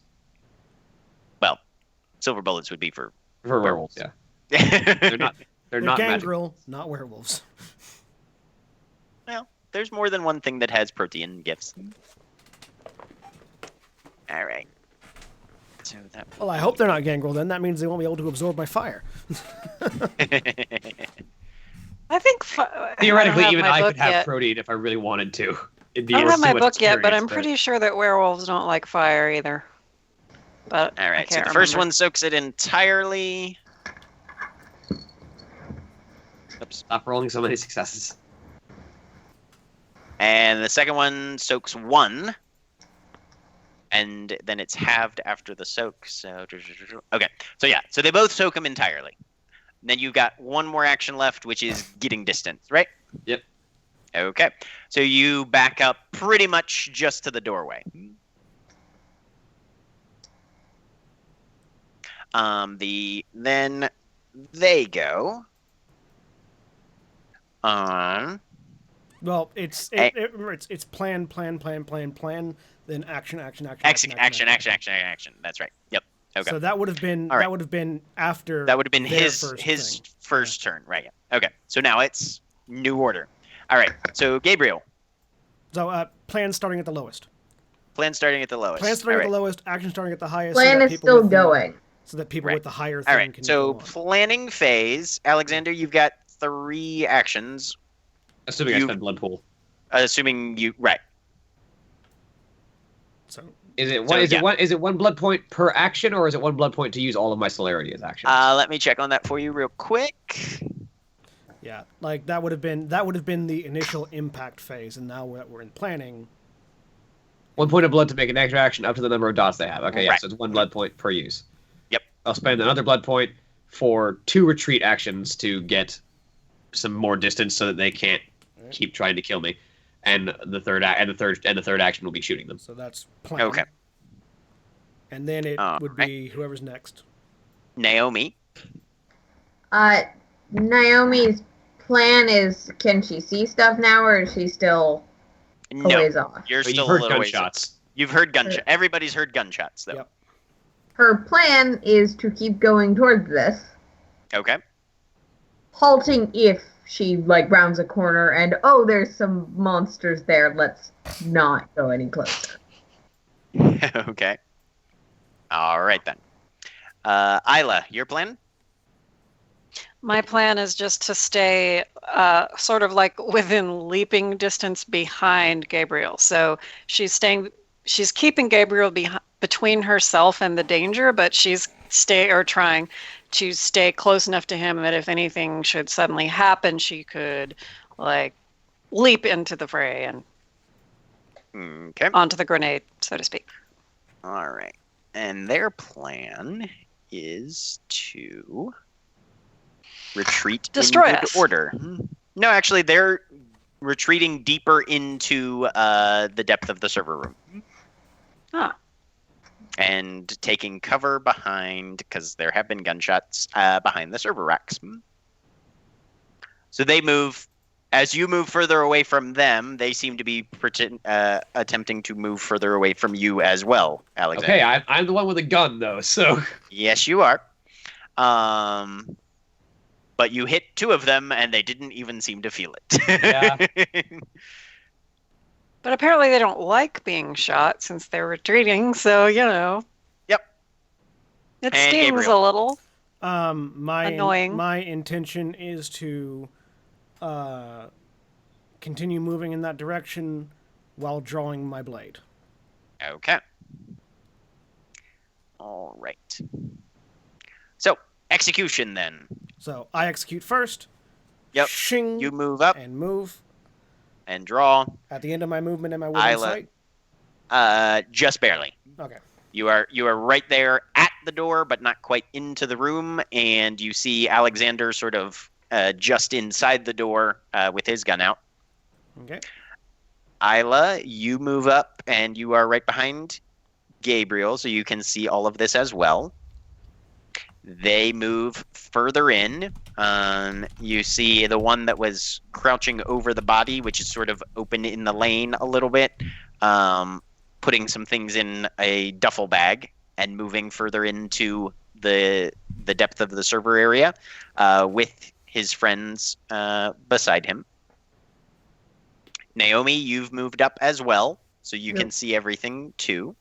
B: Well, silver bullets would be for
D: werewolves. Yeah, they're not. They're not magic.
A: gangrel, not werewolves.
B: Well, there's more than one thing that has protein gifts. All right. So that.
A: Well, I hope they're not gangrel. Then that means they won't be able to absorb my fire.
C: I think
D: Theoretically, even I could have
C: yet.
D: protein if I really wanted to. It'd be
C: I don't have
D: too
C: my
D: much
C: book yet, but I'm
D: experience,
C: pretty sure that werewolves don't like fire either. But
B: All
C: I
B: right. So
C: can't
B: the first
C: remember.
B: one soaks it entirely. Oops.
D: Stop rolling so many successes.
B: And the second one soaks 1. And then it's halved after the soak. So okay. So yeah. So they both soak them entirely. Then you've got one more action left, which is getting distance, right?
D: Yep.
B: Okay. So you back up pretty much just to the doorway. Then they go on.
A: Well, it's plan, then action.
B: Action. That's right. Yep. Okay.
A: So that would have been
B: All right.
A: that would have been after.
B: That would have been
A: their
B: his
A: thing.
B: first turn, right? Yeah. Okay. So now it's new order. All right. So Gabriel,
A: So plan starting at the lowest.
B: plan starting at the lowest.
A: Plan starting
B: All
A: at
B: right.
A: the lowest. Action starting at the highest.
E: Plan
A: that
E: is
A: people
E: still
A: with the-
E: going.
A: So that people
B: Right.
A: with the higher thing
B: All right.
A: can
B: So
A: go on.
B: planning phase, Alexander, you've got 3 actions.
D: Assuming I
B: You-
D: spend blood pool.
B: Assuming you right.
A: So
D: Is it
B: So,
D: one?
B: yeah.
D: Is it 1 blood point per action, or is it 1 blood point to use all of my celerity as actions?
B: Let me check on that for you real quick.
A: yeah, like that would have been the initial impact phase, and now we're in planning.
D: 1 point of blood to make an extra action up to the number of dots they have. Okay, yeah,
B: Right.
D: so it's 1 blood point per use.
B: Yep.
D: I'll spend another blood point for 2 retreat actions to get some more distance so that they can't keep trying to kill me. And the third action will be shooting them.
A: So that's plan.
B: Okay.
A: And then it
B: All
A: would
B: right.
A: be whoever's next.
B: Naomi.
E: Naomi's plan is, can she see stuff now, or is she still a
B: No,
E: ways off?
B: you're
D: But
B: still
D: you've heard
B: a little ways.
D: gunshots.
B: You've heard gunshots. Everybody's heard gunshots, though.
A: Yep.
E: Her plan is to keep going towards this,
B: Okay.
E: halting if she rounds a corner and there's some monsters there. Let's not go any closer.
B: Okay. All right then. Isla, your plan?
C: My plan is just to stay sort of like within leaping distance behind Gabriel. So she's keeping Gabriel between herself and the danger, but she's trying to stay close enough to him that if anything should suddenly happen, she could leap into the fray and
B: Okay.
C: onto the grenade, so to speak.
B: All right. And their plan is to retreat
C: Destroy
B: in good
C: us.
B: order. No, actually, they're retreating deeper into the depth of the server room.
C: Ah.
B: And taking cover behind, because there have been gunshots, behind the server racks. So they move. As you move further away from them, they seem to be attempting to move further away from you as well, Alexander.
D: Okay, I'm the one with a gun, though, so...
B: Yes, you are. But you hit 2 of them, and they didn't even seem to feel it.
D: Yeah.
C: But apparently they don't like being shot since they're retreating, so,
B: Yep.
C: It
B: And
C: stings
B: Gabriel.
C: a little.
A: My
C: Annoying.
A: my intention is to continue moving in that direction while drawing my blade.
B: Okay. All right. So, execution then.
A: So I execute first.
B: Yep.
A: Shing.
B: You move up
A: and move.
B: and draw.
A: At the end of my movement, am I within
B: Isla.
A: sight?
B: Just barely.
A: Okay.
B: You are right there at the door, but not quite into the room, and you see Alexander sort of just inside the door with his gun out.
A: Okay.
B: Isla, you move up, and you are right behind Gabriel, so you can see all of this as well. They move further in. You see the one that was crouching over the body, which is sort of open in the lane a little bit, putting some things in a duffel bag and moving further into the depth of the server area with his friends beside him. Naomi, you've moved up as well, so you can see everything too.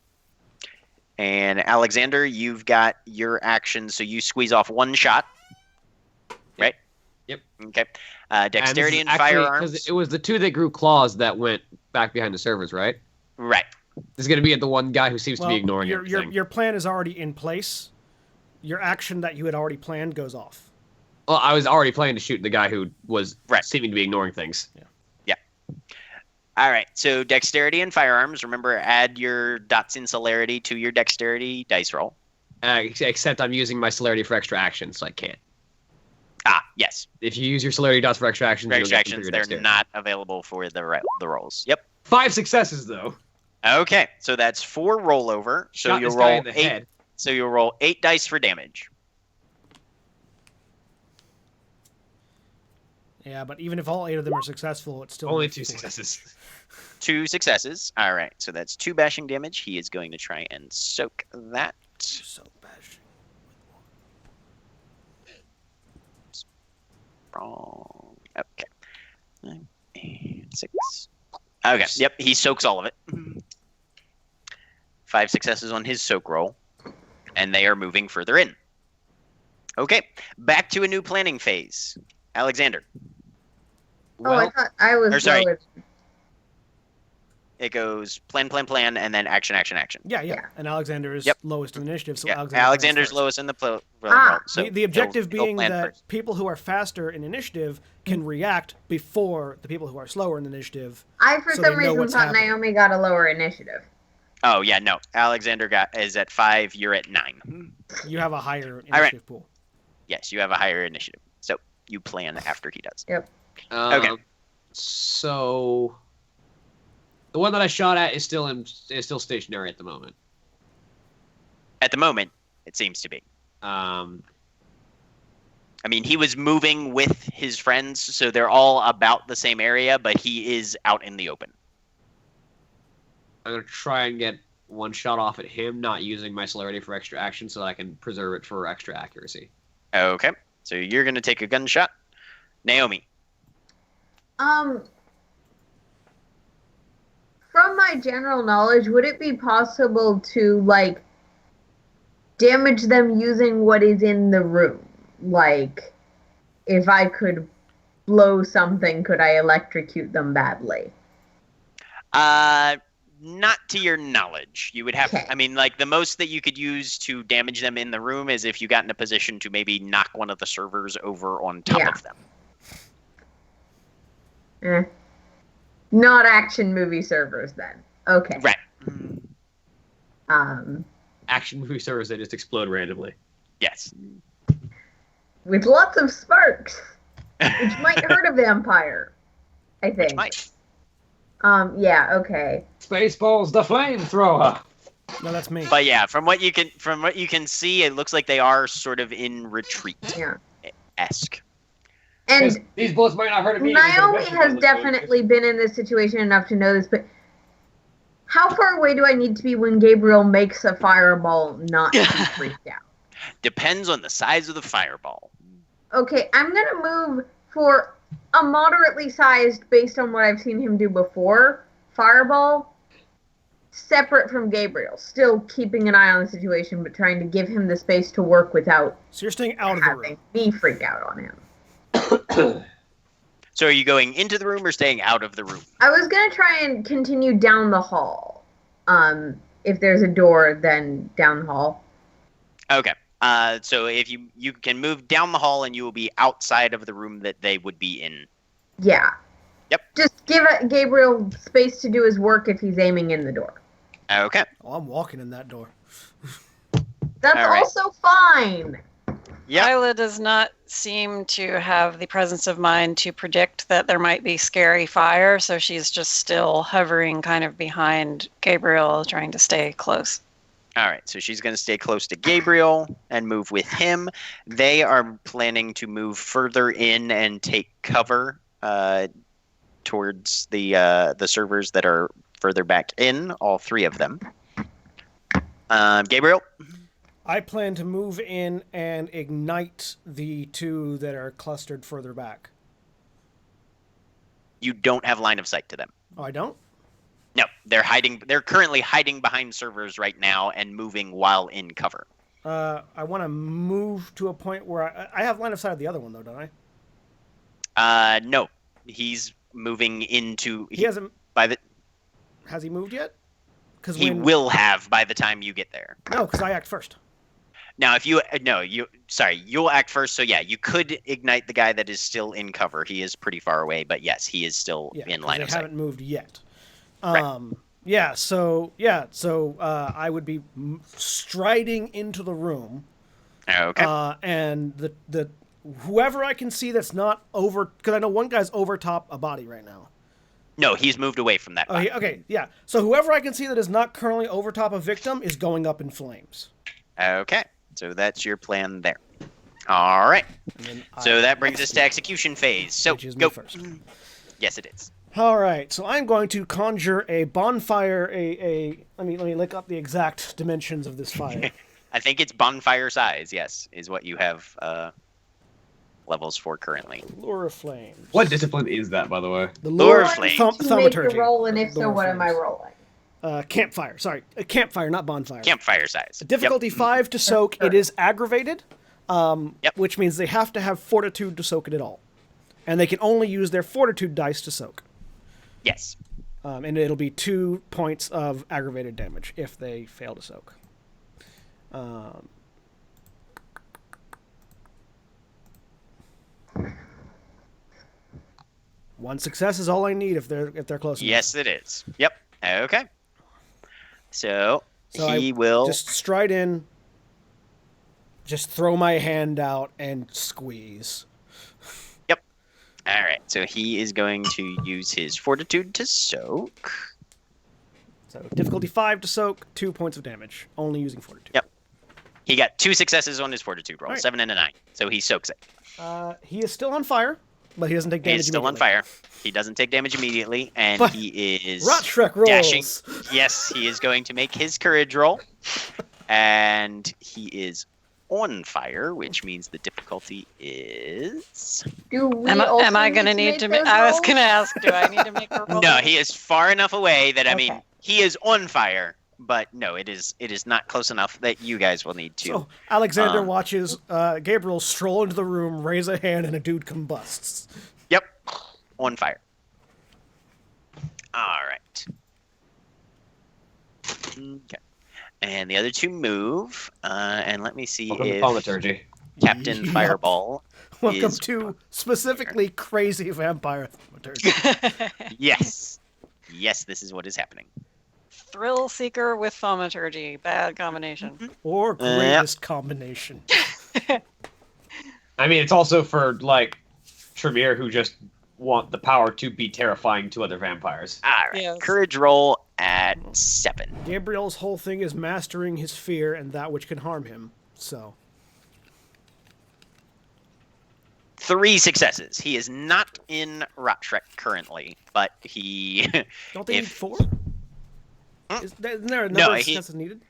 B: And Alexander, you've got your action, so you squeeze off one shot. Right?
D: Yep.
B: Okay. Dexterity and
D: actually,
B: firearms.
D: because it was the two that grew claws that went back behind the servers, right?
B: Right.
D: This is going to be the one guy who seems to be ignoring everything.
A: Your plan is already in place. Your action that you had already planned goes off.
D: Well, I was already planning to shoot the guy who was
B: Right.
D: seeming to be ignoring things.
A: Yeah.
B: All right, so dexterity and firearms. Remember, add your dots in celerity to your dexterity dice roll.
D: Except I'm using my celerity for extra actions, so I can't.
B: Ah, yes.
D: If you use your celerity dots for extra actions,
B: For
D: you
B: extra
D: don't get them
B: actions,
D: for your
B: they're
D: dexterity.
B: not available for the rolls. Yep.
D: 5 successes though.
B: Okay, so that's 4 rollover. So
D: Shot
B: you'll
D: this guy
B: roll
D: in the
B: 8.
D: head.
B: So you'll roll 8 dice for damage.
A: Yeah, but even if all 8 of them are successful, it's still
D: Only
A: only
D: 2
A: 4.
D: successes.
B: 2 successes. All right, so that's 2 bashing damage. He is going to try and soak that.
A: So bashing.
B: Wrong. Okay. 9, 8, 6. Okay. Yep. He soaks all of it. 5 successes on his soak roll, and they are moving further in. Okay. Back to a new planning phase. Alexander.
E: Oh, I thought I was
B: or sorry.
E: lower.
B: It goes plan, plan, plan, and then action, action, action.
A: Yeah.
E: Yeah.
A: And Alexander is
B: Yep.
A: lowest in initiative, so
B: Yeah.
A: Alexander
B: Alexander's
A: plans
B: lowest in the roll. So
A: the objective
B: he'll
A: being
B: plan
A: that
B: first.
A: people who are faster in initiative can react before the people who are slower in initiative.
E: I, for
A: So
E: some
A: they know
E: reason,
A: what's
E: thought
A: happening.
E: Naomi got a lower initiative.
B: Oh yeah, no. Alexander is at 5. You're at 9.
A: You have a higher
B: right.
A: initiative pool.
B: Yes, you have a higher initiative. So you plan after he does.
E: Yep.
B: Okay.
D: So the one that I shot at is still stationary at the moment.
B: At the moment, it seems to be. I mean, he was moving with his friends, so they're all about the same area, but he is out in the open.
D: I'm gonna try and get one shot off at him, not using my celerity for extra action, so that I can preserve it for extra accuracy.
B: Okay. So you're going to take a gunshot. Naomi.
E: From my general knowledge, would it be possible to, like, damage them using what is in the room? Like, if I could blow something, could I electrocute them badly?
B: Not to your knowledge. You would have,
E: Okay.
B: I mean, like, the most that you could use to damage them in the room is if you got in a position to maybe knock one of the servers over on top
E: Yeah.
B: of them.
E: Not action movie servers, then. Okay.
B: Right.
D: Action movie servers that just explode randomly.
B: Yes.
E: With lots of sparks, which might hurt a vampire, I think.
B: Which might.
E: Yeah, okay.
D: Spaceballs, the flamethrower.
A: No, that's me.
B: But yeah, from what you can see, it looks like they are sort of in retreat
E: Yeah.
B: esque.
E: And
D: These bullets might not hurt me.
E: Naomi has definitely been in this situation enough to know this, but how far away do I need to be when Gabriel makes a fireball not to be freaked out?
B: Depends on the size of the fireball.
E: Okay, I'm gonna move for a moderately sized, based on what I've seen him do before, fireball, separate from Gabriel. Still keeping an eye on the situation, but trying to give him the space to work without
A: So you're staying out of the
E: having
A: room.
E: me freak out on him.
B: So are you going into the room or staying out of the room?
E: I was gonna try and continue down the hall. If there's a door, then down the hall.
B: Okay. So if you can move down the hall and you will be outside of the room that they would be in.
E: Yeah.
B: Yep.
E: Just give Gabriel space to do his work if he's aiming in the door.
B: Okay.
A: Oh, I'm walking in that door.
E: That's
B: All right.
E: also fine.
B: Yep.
C: Isla does not seem to have the presence of mind to predict that there might be scary fire, so she's just still hovering kind of behind Gabriel, trying to stay close.
B: All right. So she's going to stay close to Gabriel and move with him. They are planning to move further in and take cover towards the servers that are further back in. All 3 of them. Gabriel.
A: I plan to move in and ignite the two that are clustered further back.
B: You don't have line of sight to them.
A: Oh, I don't?
B: No, they're hiding. They're currently hiding behind servers right now and moving while in cover.
A: I want to move to a point where I have line of sight of the other one, though, don't
B: I? No, he's moving into.
A: He hasn't.
B: By the.
A: Has he moved yet? Because
B: he will have by the time you get there.
A: No, because I act first.
B: Now, if you you'll act first. So yeah, you could ignite the guy that is still in cover. He is pretty far away, but yes, he is still in line of sight.
A: They haven't moved yet.
B: Right.
A: So I would be striding into the room.
B: Okay.
A: And the whoever I can see that's not over, because I know one guy's over top a body right now.
B: No, he's moved away from that body.
A: Okay, yeah. So whoever I can see that is not currently over top a victim is going up in flames.
B: Okay. So that's your plan there. All right. So that brings us to execution phase. So
A: which is
B: go
A: me first.
B: Yes, it is.
A: All right. So I'm going to conjure a bonfire. Let me look up the exact dimensions of this fire.
B: I think it's bonfire size. Yes, is what you have levels for currently.
A: Lure of flames.
D: What discipline is that, by the way?
A: The
B: lure of flames.
E: To make the
A: Thaumaturgy.
E: roll, and if so,
A: Lure
E: what am I
A: flames.
E: rolling?
A: Campfire. Sorry, campfire, not bonfire.
B: Campfire size.
A: Difficulty 5 to soak. It is aggravated,
B: Yep.
A: which means they have to have fortitude to soak it at all, and they can only use their fortitude dice to soak.
B: Yes.
A: And it'll be 2 points of aggravated damage if they fail to soak. One success is all I need if they're close enough.
B: Yes, it is. Yep. Okay. So he
A: I
B: will
A: just stride in, just throw my hand out and squeeze.
B: Yep. All right. So he is going to use his fortitude to soak.
A: So difficulty 5 to soak, 2 points of damage, only using fortitude.
B: Yep. He got 2 successes on his fortitude roll,
A: All right.
B: 7 and a 9. So he soaks it.
A: He is still on fire, but he doesn't take damage.
B: He is still on fire. He doesn't take damage immediately, and
A: But
B: he is
A: Rot-Shrek rolls.
B: dashing. Yes, he is going to make his courage roll, and he is on fire, which means the difficulty is.
E: Do we
C: Am
E: also
C: I going to need to make? I was going to ask, do I need to make a roll?
B: No, he is far enough away that I mean
E: Okay.
B: he is on fire, but no, it is not close enough that you guys will need to.
A: So Alexander watches Gabriel stroll into the room, raise a hand, and a dude combusts.
B: Yep, on fire. All right. Okay. And the other two move, and let me see
D: Welcome to
B: if
D: thaumaturgy.
B: Captain
A: Yep.
B: Fireball
A: Welcome
B: is
A: to specifically crazy vampire thaumaturgy.
B: Yes. Yes, this is what is happening.
C: Thrill Seeker with Thaumaturgy. Bad combination.
A: Or greatest combination.
D: I mean, it's also for, like, Tremere, who just want the power to be terrifying to other vampires.
B: All right.
C: Yes.
B: Courage roll at 7.
A: Gabriel's whole thing is mastering his fear and that which can harm him. So
B: 3 successes. He is not in Rot-Shrek currently, but he...
A: don't they need
B: If-
A: 4? Isn't there a number
B: No,
A: of
B: he-
A: successes needed?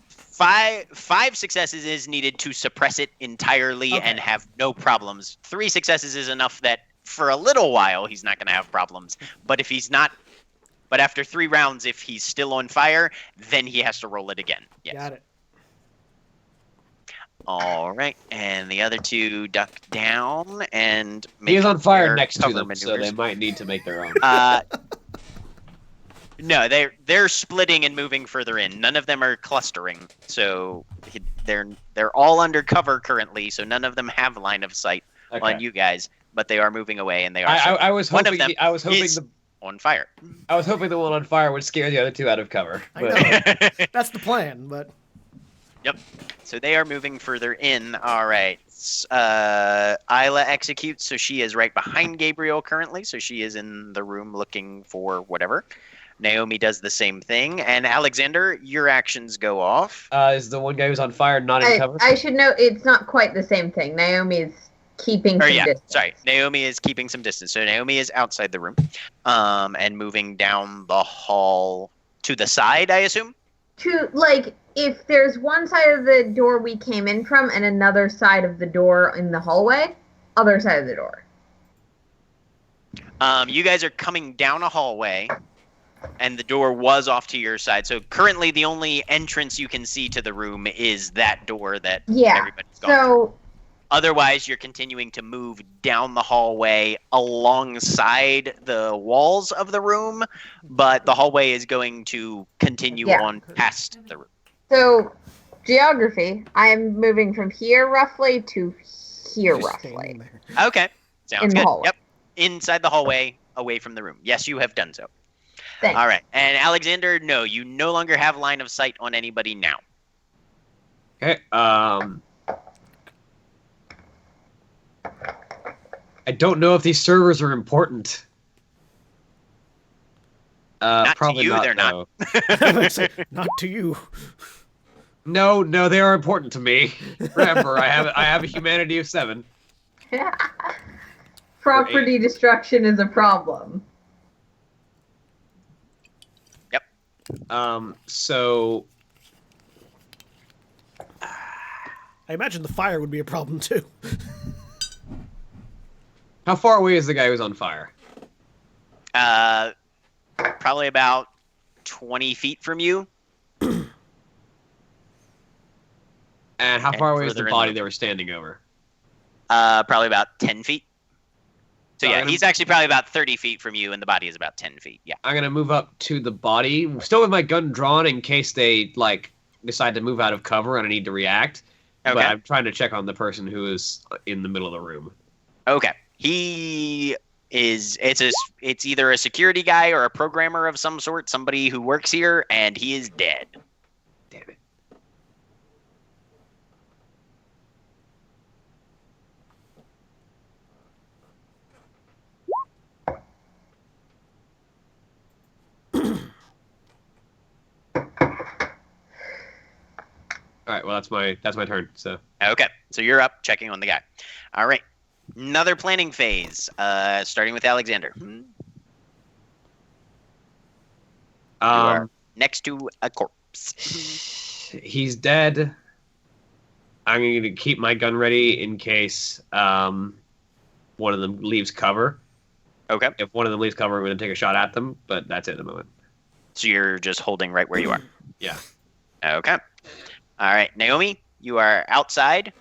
B: Five successes is needed to suppress it entirely
A: Okay.
B: and have no problems. 3 successes is enough that for a little while he's not going to have problems. But if he's not... But after 3 rounds, if he's still on fire, then he has to roll it again. Yes.
A: Got it.
B: All right, and the other 2 duck down and
D: He is
B: make
D: on fire
B: their
D: next to
B: cover
D: them, so
B: maneuvers.
D: they might need to make their own.
B: No, they're splitting and moving further in. None of them are clustering, so they're all under cover currently. So none of them have line of sight
D: Okay.
B: on you guys, but they are moving away and they are
D: I was
B: One of
D: hoping
B: them
D: I was hoping
B: is-
D: the
B: on fire.
D: I was hoping the one on fire would scare the other 2 out of cover.
A: I
D: But
A: know. That's the plan, but
B: Yep. So they are moving further in. All right. Isla executes, so she is right behind Gabriel currently. So she is in the room looking for whatever. Naomi does the same thing, and Alexander, your actions go off.
D: is the one guy who's on fire not in cover?
E: I should know it's not quite the same thing. Naomi's keeping
B: Or
E: some
B: yeah,
E: distance.
B: sorry. Naomi is keeping some distance. So Naomi is outside the room, and moving down the hall to the side, I assume.
E: To like if there's one side of the door we came in from and another side of the door in the hallway, other side of the door.
B: You guys are coming down a hallway, and the door was off to your side. So currently, the only entrance you can see to the room is that door that everybody's gone through. Otherwise, you're continuing to move down the hallway alongside the walls of the room, but the hallway is going to continue on past the room.
E: So, geography, I'm moving from here roughly to here
A: Just
E: roughly.
B: Okay, sounds
E: In the
B: good.
E: hallway.
B: Yep, inside the hallway, away from the room. Yes, you have done so.
E: Thanks.
B: All right, and Alexander, no, you no longer have line of sight on anybody now.
D: Okay. I don't know if these servers are important.
B: Not
D: Probably
B: to you,
D: not,
B: they're not.
A: Say, not to you.
D: No, they are important to me. Remember, I have a humanity of 7.
E: Property destruction is a problem.
B: Yep.
D: So
A: I imagine the fire would be a problem too.
D: how far away is the guy who's on fire?
B: Probably about 20 feet from you.
D: And how far away is
B: further
D: the
B: in
D: body
B: the-
D: they were standing over?
B: Probably about 10 feet. So
D: So
B: yeah,
D: I'm
B: he's
D: gonna-
B: actually probably about 30 feet from you, and the body is about 10 feet. Yeah.
D: I'm gonna move up to the body, still with my gun drawn in case they decide to move out of cover and I need to react.
B: Okay.
D: But I'm trying to check on the person who is in the middle of the room.
B: Okay. He is. It's either a security guy or a programmer of some sort, somebody who works here, and he is dead.
D: Damn it. All right. Well, that's my turn. So
B: Okay. So you're up, checking on the guy. All right. Another planning phase. Starting with Alexander. You are next to a corpse.
D: he's dead. I'm going to keep my gun ready in case one of them leaves cover.
B: Okay.
D: If one of them leaves cover, I'm going to take a shot at them. But that's it at the moment.
B: So you're just holding right where you are.
D: Yeah.
B: Okay. All right, Naomi, you are outside.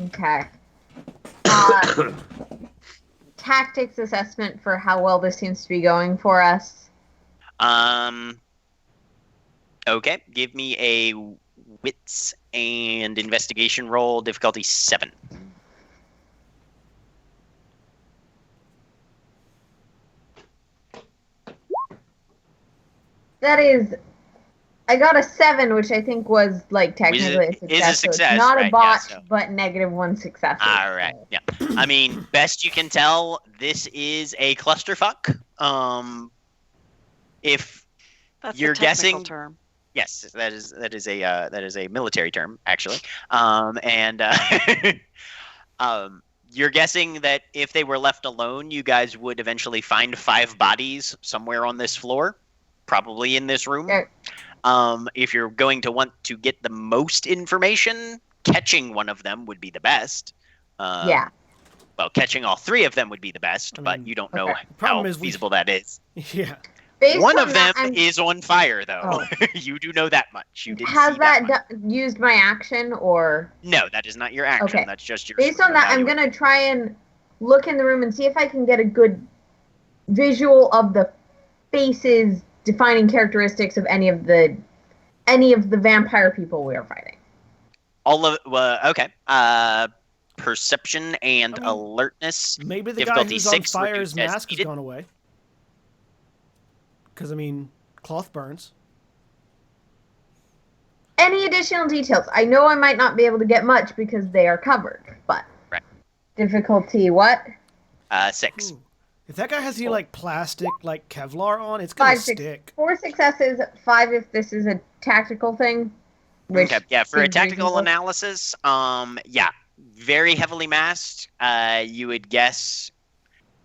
E: Okay. Tactics assessment for how well this seems to be going for us.
B: Okay, give me a wits and investigation roll, difficulty 7.
E: That is, I got a 7, which I think was technically a success.
B: Is a
E: So it's
B: success,
E: not
B: right,
E: a botch,
B: yeah, so-
E: but -1 success.
B: All right, yeah. I mean, best you can tell, this is a clusterfuck. If
C: That's
B: You're
C: the technical
B: guessing-
C: term.
B: yes, that is a military term actually, you're guessing that if they were left alone, you guys would eventually find 5 bodies somewhere on this floor, probably in this room.
E: Okay.
B: If you're going to want to get the most information, catching one of them would be the best.
E: Yeah.
B: Well, catching all 3 of them would be the best,
A: I
B: but
A: mean,
B: you don't know
E: okay.
B: how
A: Problem is we-
B: feasible that is.
A: Yeah.
E: Based
B: One
E: on
B: of them
E: that,
B: is on fire, though.
E: Oh.
B: You do know that much. You did
E: has
B: see that
E: that
B: much.
E: used my action or?
B: No, that is not your action.
E: Okay.
B: That's just your.
E: Based on that, I'm
B: evaluation.
E: gonna try and look in the room and see if I can get a good visual of the faces, defining characteristics of any of the vampire people we are fighting.
B: All of okay. Perception and
A: I mean,
B: alertness.
A: Maybe the guy
B: Difficulty
A: who's on
B: 6
A: fire's
B: reduced as
A: mask has
B: needed.
A: gone away. Because, I mean, cloth burns.
E: Any additional details? I know I might not be able to get much because they are covered, but
B: Right.
E: difficulty what?
B: 6.
A: Ooh. If that guy has any, plastic, Kevlar on, it's going to
E: 5, 6,
A: stick.
E: 4 successes, 5 if this is a tactical thing. Which
B: Okay. Yeah, for a
E: seems
B: tactical
E: reasonable.
B: analysis, yeah, very heavily masked. You would guess.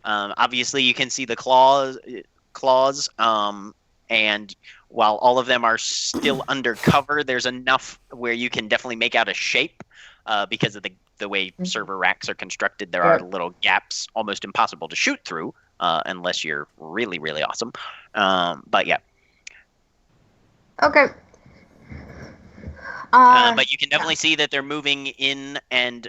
B: Obviously, you can see the claws. and while all of them are still undercover, there's enough where you can definitely make out a shape because of the way server racks are constructed. There are little gaps, almost impossible to shoot through unless you're really, really awesome. But yeah.
E: Okay.
B: But you can definitely see that they're moving in, and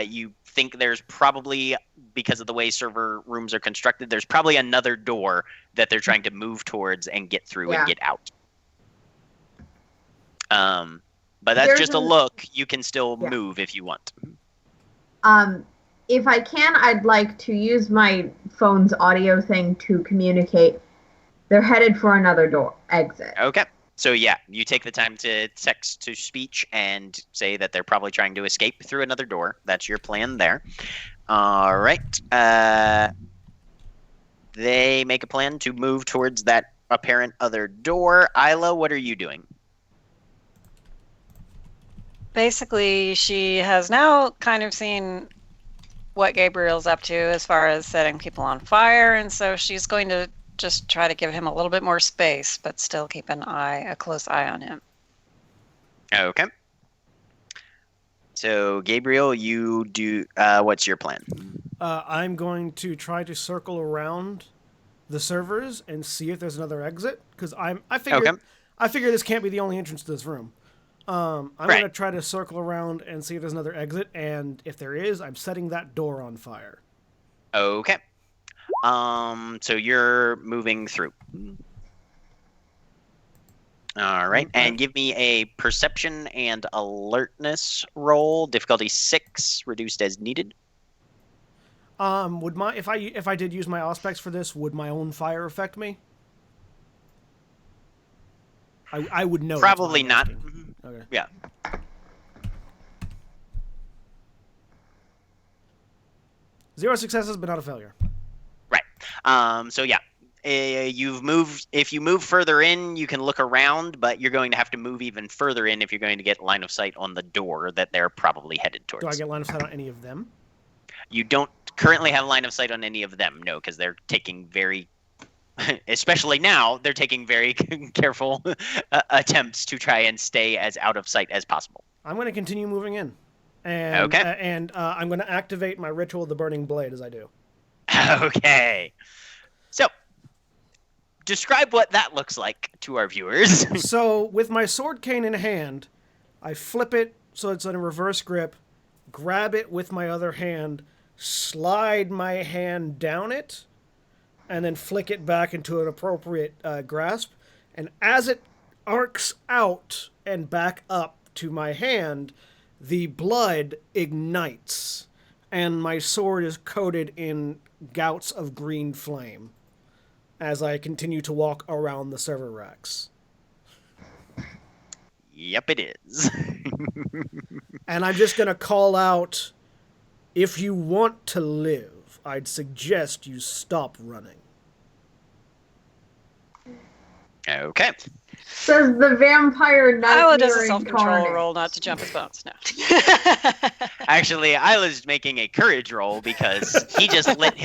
B: you think there's probably, because of the way server rooms are constructed, there's probably another door that they're trying to move towards and get through and get out. But that's just a look. You can still move if you want.
E: If I can, I'd like to use my phone's audio thing to communicate. They're headed for another door exit.
B: Okay. So yeah, you take the time to text to speech and say that they're probably trying to escape through another door. That's your plan there. All right. They make a plan to move towards that apparent other door. Isla, what are you doing?
C: Basically, she has now kind of seen what Gabriel's up to as far as setting people on fire, and so she's going to just try to give him a little bit more space, but still keep a close eye on him.
B: Okay. So, Gabriel, you do. What's your plan?
A: I'm going to try to circle around the servers and see if there's another exit, because I figure this can't be the only entrance to this room. I'm going to try to circle around and see if there's another exit, and if there is, I'm setting that door on fire.
B: Okay. So you're moving through. All right, and give me a perception and alertness roll. Difficulty 6, reduced as needed.
A: Would my if I did use my auspex for this, would my own fire affect me? I would know.
B: Probably not.
A: Okay.
B: Yeah.
A: Zero successes, but not a failure.
B: Right. So yeah, you've moved. If you move further in, you can look around, but you're going to have to move even further in if you're going to get line of sight on the door that they're probably headed towards.
A: Do I get line of sight on any of them?
B: You don't currently have line of sight on any of them, no, because they're taking very, especially now, they're taking very careful attempts to try and stay as out of sight as possible.
A: I'm going to continue moving in. And, I'm going to activate my Ritual of the Burning Blade as I do.
B: Okay. So, describe what that looks like to our viewers.
A: So, with my sword cane in hand, I flip it so it's in a reverse grip, grab it with my other hand, slide my hand down it, and then flick it back into an appropriate grasp. And as it arcs out and back up to my hand, the blood ignites, and my sword is coated in gouts of green flame as I continue to walk around the server racks.
B: Yep, it is.
A: And I'm just going to call out, if you want to live, I'd suggest you stop running.
B: Okay.
E: Says the vampire knight.
C: Isla does a self-control roll not to jump his bones. No.
B: Actually, Isla's making a courage roll because he just lit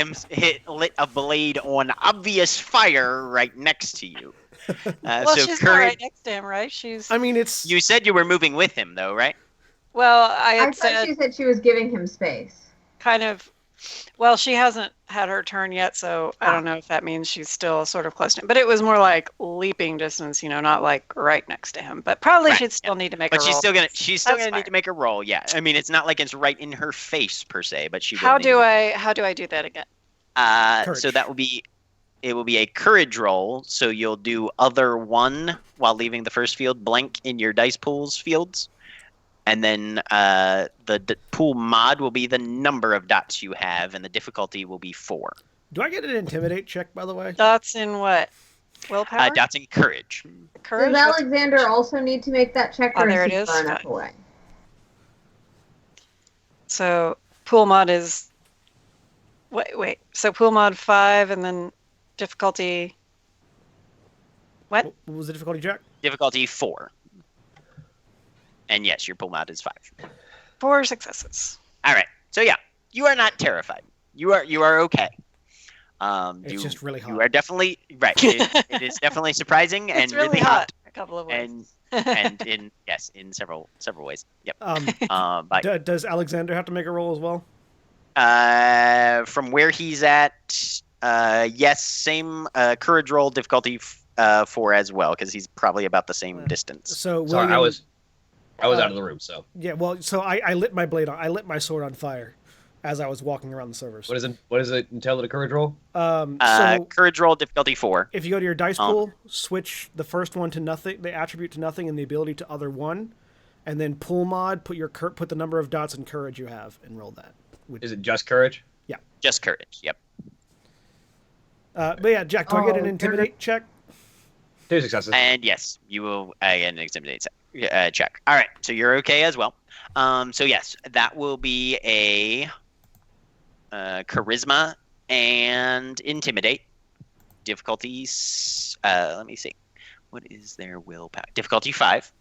B: a blade on obvious fire right next to you.
C: Well,
B: so
C: she's not right next to him, right?
A: I mean, it's...
B: You said you were moving with him, though, right?
C: Well, I
E: thought she said she was giving him space.
C: Kind of. Well, she hasn't had her turn yet, so I don't know if that means she's still sort of close to him. But it was more like leaping distance, not like right next to him. But probably she'd still need to make a roll.
B: But she's still gonna need to make a roll. Yeah, I mean, it's not like it's right in her face per se, but she.
C: How do I do that again?
B: So that will be. It will be a courage roll. So you'll do other 1 while leaving the first field blank in your dice pools fields. And then the pool mod will be the number of dots you have, and the difficulty will be 4.
A: Do I get an intimidate check, by the way?
C: Dots in what? Willpower?
B: Dots in courage.
E: Does Alexander also need to make that check, or
C: there
E: is
C: it
E: he
C: is.
E: far enough away?
C: So pool mod is... Wait. So pool mod 5, and then difficulty... What?
A: What was the difficulty check?
B: Difficulty 4. And yes, your pool mod is 5.
C: 4 successes.
B: All right. So yeah, you are not terrified. You are okay.
A: It's just really hot.
B: You are definitely right. It is definitely surprising and
C: It's really hot. A couple of ways.
B: and in several ways. Yep. But
A: Does Alexander have to make a roll as well?
B: from where he's at, yes, same courage roll difficulty 4 as well, because he's probably about the same distance.
A: So
D: Sorry, I
A: William-
D: was out of the room. So
A: Yeah, well, so I lit my blade on. I lit my sword on fire as I was walking around the servers.
D: what does it entail in a courage roll?
A: So
B: Courage roll difficulty 4.
A: if you go to your dice pool, switch the first one to nothing, the attribute to nothing, and the ability to other 1, and then pool mod, put the number of dots in courage you have, and roll that.
D: Is it just courage?
B: Just courage. Yep.
A: But yeah, Jack, do I get an
E: Oh,
A: intimidate check?
D: 2 successes.
B: And yes, you will get an intimidate check. All right, so you're okay as well. So yes, that will be a charisma and intimidate difficulties. Let me see, what is their willpower? Difficulty 5.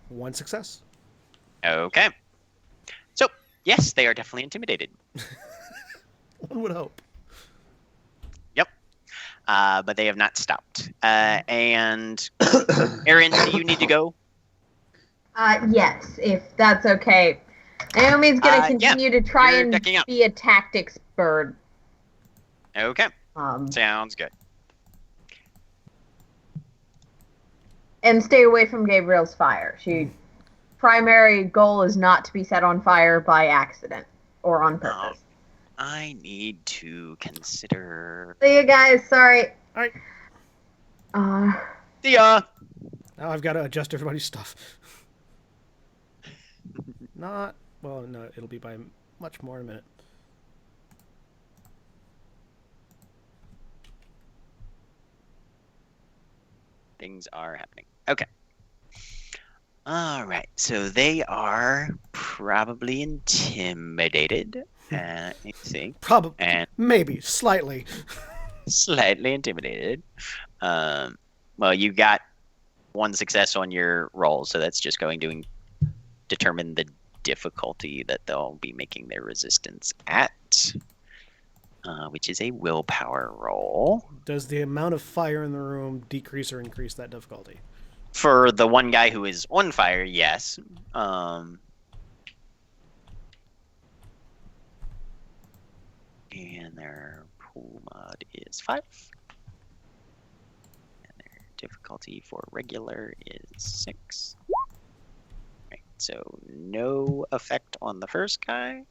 A: 1 success.
B: Okay. So yes, they are definitely intimidated.
A: One would hope.
B: But they have not stopped. And Aaron, do you need to go?
E: Yes, if that's okay. Naomi's gonna continue to try
B: you're
E: and
B: ducking out.
E: be a tactics bird.
B: Okay,
E: Um,
B: sounds good.
E: and stay away from Gabriel's fire. She primary goal is not to be set on fire by accident or on purpose.
B: I need to consider.
E: See you guys. Sorry.
A: Alright.
B: See ya.
A: Now I've got to adjust everybody's stuff. No, it'll be by much more in a minute.
B: Things are happening. Okay. All right. So they are probably intimidated. Let me see.
A: Probably,
B: And
A: maybe, slightly.
B: slightly intimidated. Well, you got 1 success on your roll, so that's just going to determine the difficulty that they'll be making their resistance at, which is a willpower roll.
A: Does the amount of fire in the room decrease or increase that difficulty?
B: For the one guy who is on fire, yes. And their pool mod is 5. And their difficulty for regular is 6. Right, so no effect on the first guy.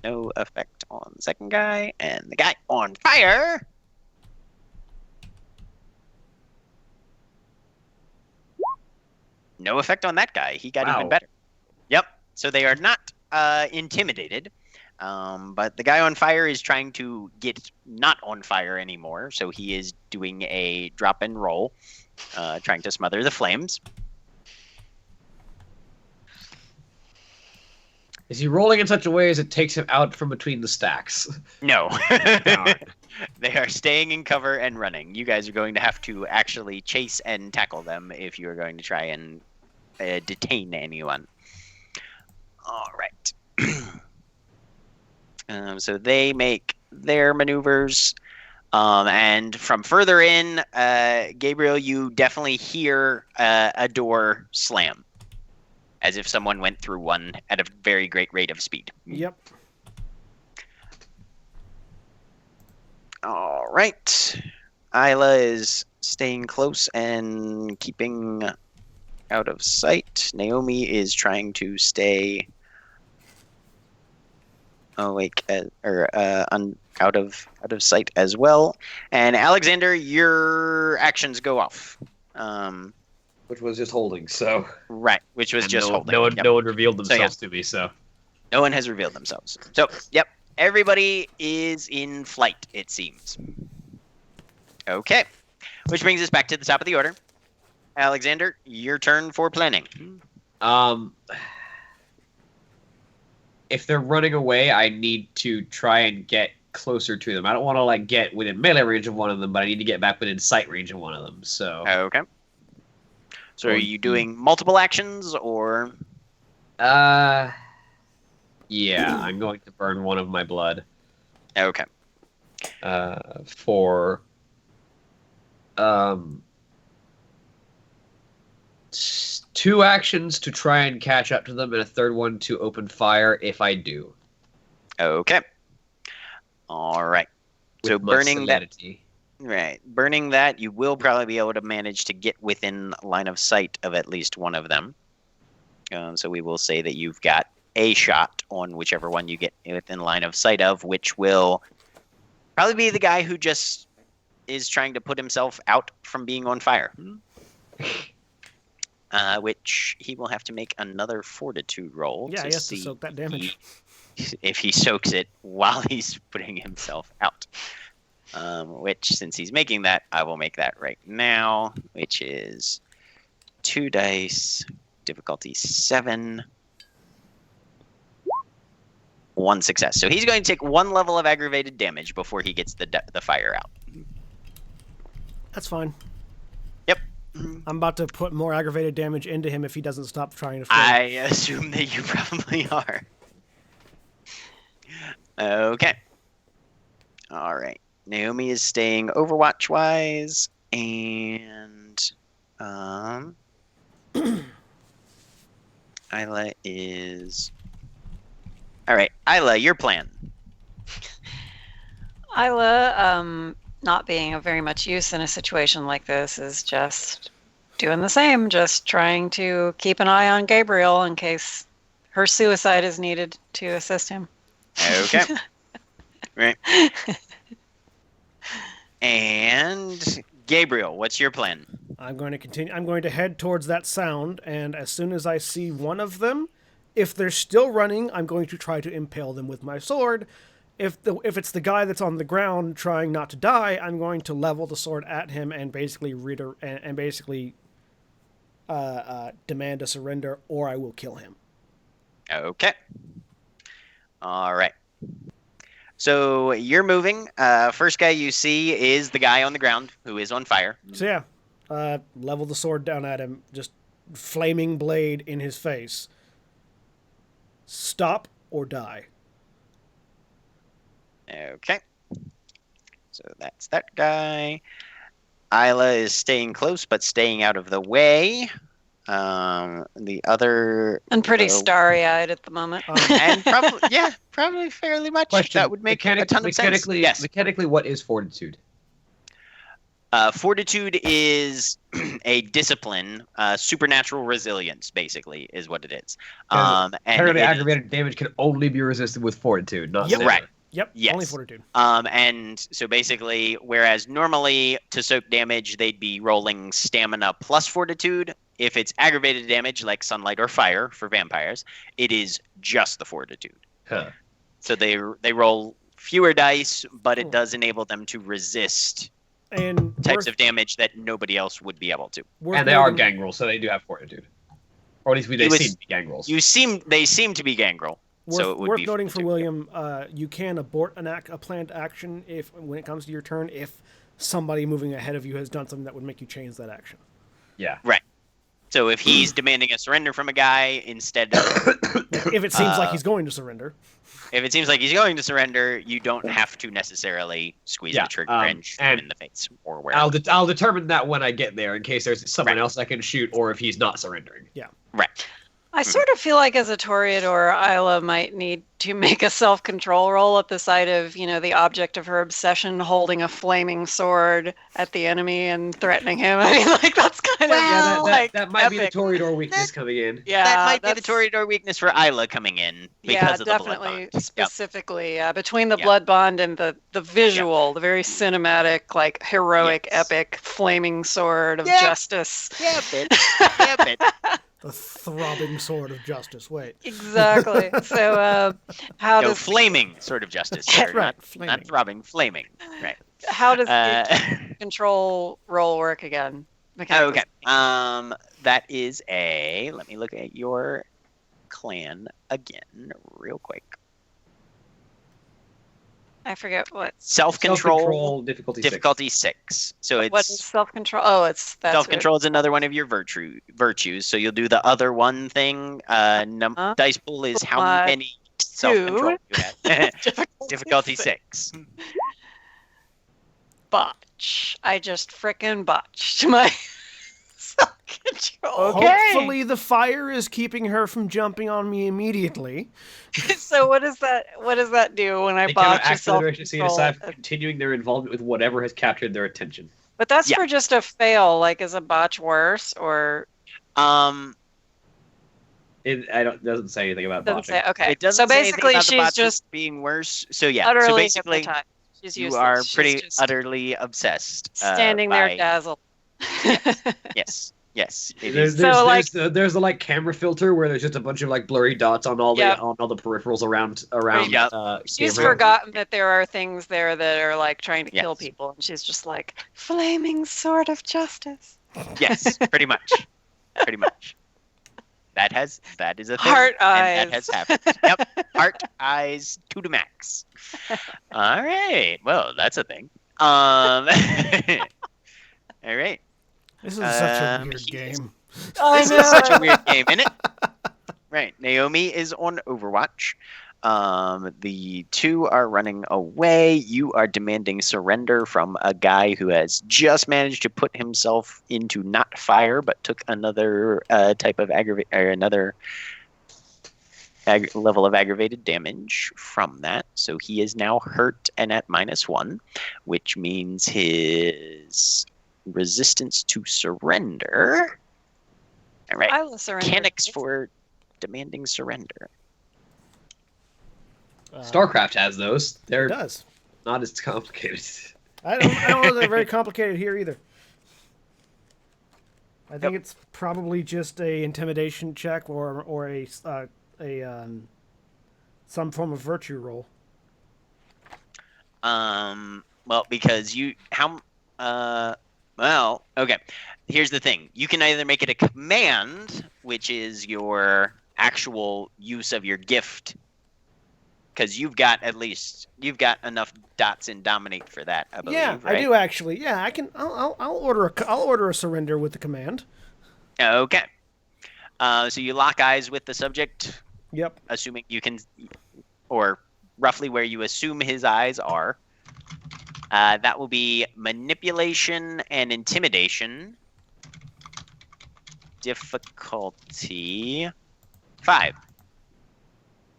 B: No effect on the second guy. And the guy on fire. No effect on that guy. He got even better. Yep. So they are not intimidated. But the guy on fire is trying to get not on fire anymore. So he is doing a drop and roll, trying to smother the flames.
D: Is he rolling in such a way as it takes him out from between the stacks?
B: No.
D: Alright.
B: They are staying in cover and running. You guys are going to have to actually chase and tackle them if you are going to try and detain anyone. All right. So they make their maneuvers. And from further in, Gabriel, you definitely hear a door slam. As if someone went through one at a very great rate of speed.
A: Yep.
B: All right. Isla is staying close and keeping out of sight. Naomi is trying to stay out of sight as well. And Alexander, your actions go off.
D: Which was just holding, so.
B: Right, which was just holding.
D: No one,
B: Yep.
D: no one revealed
B: So, yeah.
D: themselves to me, so.
B: No one has revealed themselves. So, yep, everybody is in flight, it seems. Okay, which brings us back to the top of the order. Alexander, your turn for planning.
D: If they're running away, I need to try and get closer to them. I don't want to get within melee range of one of them, but I need to get back within sight range of one of them. So
B: Okay. So are you doing multiple actions or?
D: Yeah, I'm going to burn one of my blood.
B: Okay.
D: For 2 actions to try and catch up to them, and a third one to open fire if I do.
B: Okay. All right.
D: With
B: So
D: my
B: burning that.
D: solidity.
B: Right. Burning that, you will probably be able to manage to get within line of sight of at least one of them. So we will say that you've got a shot on whichever one you get within line of sight of, which will probably be the guy who just is trying to put himself out from being on fire. Which he will have to make another fortitude roll
A: Yeah,
B: to
A: he has to
B: see
A: soak that damage.
B: if he soaks it while he's putting himself out. Which, since he's making that, I will make that right now, which is 2 dice, difficulty 7, 1 success. So he's going to take 1 level of aggravated damage before he gets the fire out.
A: That's fine.
B: Yep.
A: I'm about to put more aggravated damage into him if he doesn't stop trying to flame.
B: I assume that you probably are. Okay. All right. Naomi is staying Overwatch-wise, and Isla is... All right, Isla, your plan.
C: Isla, not being of very much use in a situation like this, is just doing the same, just trying to keep an eye on Gabriel in case her suicide is needed to assist him.
B: Okay. Right. And Gabriel, what's your plan?
A: I'm going to continue. I'm going to head towards that sound, and as soon as I see one of them, if they're still running, I'm going to try to impale them with my sword. If it's the guy that's on the ground trying not to die, I'm going to level the sword at him and basically demand a surrender, or I will kill him.
B: Okay. All right. So you're moving. First guy you see is the guy on the ground who is on fire.
A: So yeah, level the sword down at him, just flaming blade in his face. Stop or die.
B: Okay. So that's that guy. Isla is staying close but staying out of the way. The other...
C: And pretty starry-eyed at the moment.
B: And probably fairly much.
D: Question,
B: That would make a ton of sense. Yes.
D: Mechanically, what is fortitude?
B: Fortitude is a discipline, supernatural resilience, basically, is what it is. And
D: apparently, aggravated damage can only be resisted with fortitude, not
A: Yep.
D: stamina.
B: Right.
A: Yep,
B: Yes.
A: only fortitude.
B: And so basically, whereas normally to soak damage, they'd be rolling stamina plus fortitude. If it's aggravated damage, like sunlight or fire for vampires, it is just the fortitude.
D: Huh.
B: So they roll fewer dice, but it does enable them to resist
A: And
B: types of damage that nobody else would be able to.
D: And they are gangrels, so they do have fortitude. Or at least they seem to be gangrels.
B: They seem to be gangrel. So it would
A: worth
B: be
A: noting for
B: fortitude.
A: William, you can abort a planned action when it comes to your turn if somebody moving ahead of you has done something that would make you change that action.
D: Yeah.
B: Right. So if he's demanding a surrender from a guy instead of...
A: If it seems like he's going to surrender.
B: If it seems like he's going to surrender, you don't have to necessarily squeeze the trigger and shoot him in the face or wherever.
D: I'll determine that when I get there in case there's someone else I can shoot or if he's not surrendering.
A: Yeah.
B: Right.
C: I sort of feel like as a Toreador, Isla might need to make a self-control roll at the sight of, the object of her obsession holding a flaming sword at the enemy and threatening him. I mean, that's kind of
D: that might be the
C: epic.
D: Toreador weakness coming in.
C: Yeah,
B: that might be the Toreador weakness for Isla coming in because of the blood
C: definitely,
B: bond.
C: specifically, between the blood bond and the visual, the very cinematic, heroic, epic flaming sword of justice.
B: Yeah, bitch. Yeah, bitch.
A: The throbbing sword of justice. Wait.
C: Exactly. So, how does
B: flaming sword of justice? Sir,
A: Right,
B: not
A: flaming.
B: throbbing, flaming. Right.
C: how does the control roll work again? mechanically?
B: Okay. That is a... Let me look at your clan again real quick.
C: I forget what.
B: Self-control,
D: difficulty
B: difficulty 6. So it's
C: What is self-control? Oh, that's
B: self-control is another one of your virtues. So you'll do the other one thing. Dice pool is how many self-control you have. Difficulty 6.
C: Botch. I just frickin' botched my self-control.
A: Okay. Hopefully the fire is keeping her from jumping on me immediately.
C: So what does that do when I
D: They
C: botch
D: cannot
C: a
D: act for their agency and decide
C: self-control?
D: continuing their involvement with whatever has captured their attention.
C: But that's for just a fail. Like, is a botch worse or?
D: It doesn't say anything about
C: Doesn't
D: botching.
C: say. Okay.
B: It doesn't
C: So
B: say anything
C: basically,
B: about the
C: she's
B: botch
C: just
B: being worse. So yeah.
C: utterly
B: So basically,
C: hypnotized. She's
B: you
C: useless.
B: are
C: She's
B: pretty
C: just
B: utterly obsessed.
C: standing there
B: by-
C: dazzled.
B: Yes. It
D: There's,
B: is.
D: there's, there's the like camera filter where there's just a bunch of like blurry dots on all the
C: Yep.
D: on all the peripherals around.
B: Yep.
C: She's
D: Gabriel.
C: forgotten that there are things there that are like trying to kill
B: Yes.
C: people, and she's just like flaming sword of justice.
B: Yes, pretty much. Pretty much. That is a thing.
C: Heart eyes.
B: And that has happened. Yep. Heart eyes to the max. All right. Well, that's a thing. All right.
A: This is such a
B: Um,
A: weird game.
B: This is such a weird game, isn't it? Right. Naomi is on Overwatch. The two are running away. You are demanding surrender from a guy who has just managed to put himself into not fire, but took another type of level of aggravated damage from that. So he is now hurt and at -1, which means his resistance to surrender. All right.
C: I will surrender.
B: Mechanics for demanding surrender.
D: StarCraft has those.
A: It
D: They're
A: does.
D: not as complicated.
A: I don't know that they're very complicated here either. I think it's probably just a intimidation check or a some form of virtue roll.
B: Well, because okay. Here's the thing. You can either make it a command, which is your actual use of your gift, because you've got enough dots in dominate for that, I believe.
A: Yeah,
B: right?
A: I do actually. Yeah, I can. I'll order a surrender with the command.
B: Okay. So you lock eyes with the subject,
A: Yep.
B: assuming you can, or roughly where you assume his eyes are. That will be manipulation and intimidation. Difficulty 5.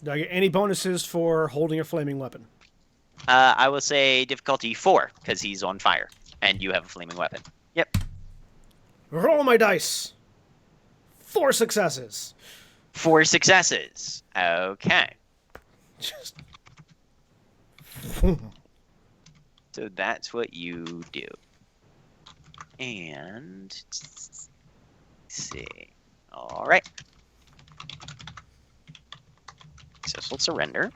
A: Do I get any bonuses for holding a flaming weapon?
B: I will say difficulty 4 because he's on fire and you have a flaming weapon. Yep.
A: Roll my dice. 4 successes.
B: 4 successes. Okay.
A: Just.
B: So that's what you do. And let's see. All right. Successful surrender.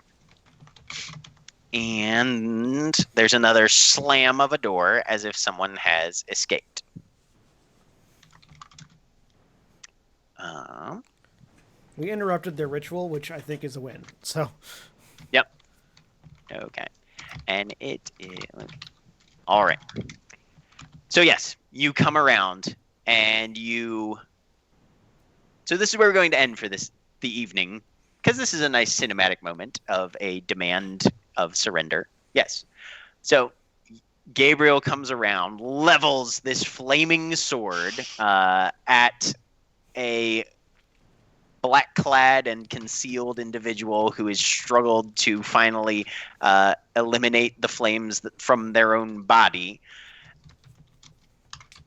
B: And there's another slam of a door as if someone has escaped.
A: We interrupted their ritual, which I think is a win. So.
B: Yep. Okay. And it is... All right. So yes, you come around and you... So this is where we're going to end for the evening, because this is a nice cinematic moment of a demand of surrender. Yes. So Gabriel comes around, levels this flaming sword at a black-clad and concealed individual who has struggled to finally eliminate the flames from their own body.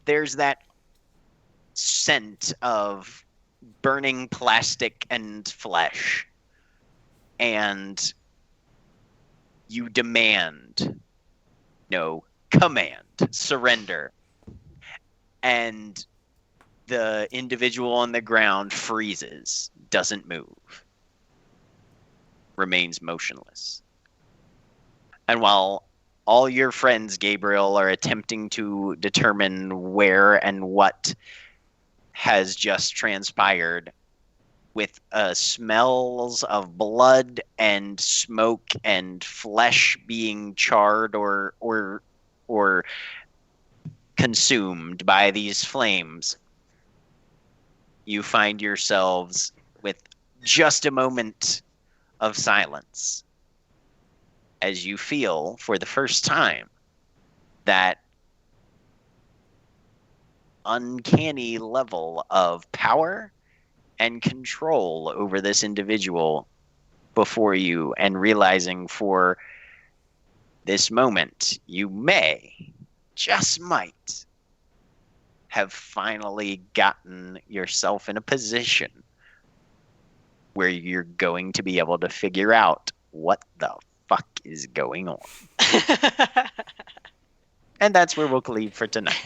B: There's that scent of burning plastic and flesh, and you demand, no, command, surrender. And the individual on the ground freezes, doesn't move, remains motionless. And while all your friends, Gabriel, are attempting to determine where and what has just transpired, with smells of blood and smoke and flesh being charred or consumed by these flames, you find yourselves with just a moment of silence as you feel for the first time that uncanny level of power and control over this individual before you, and realizing for this moment you may, just might, have finally gotten yourself in a position where you're going to be able to figure out what the fuck is going on. And that's where we'll leave for tonight.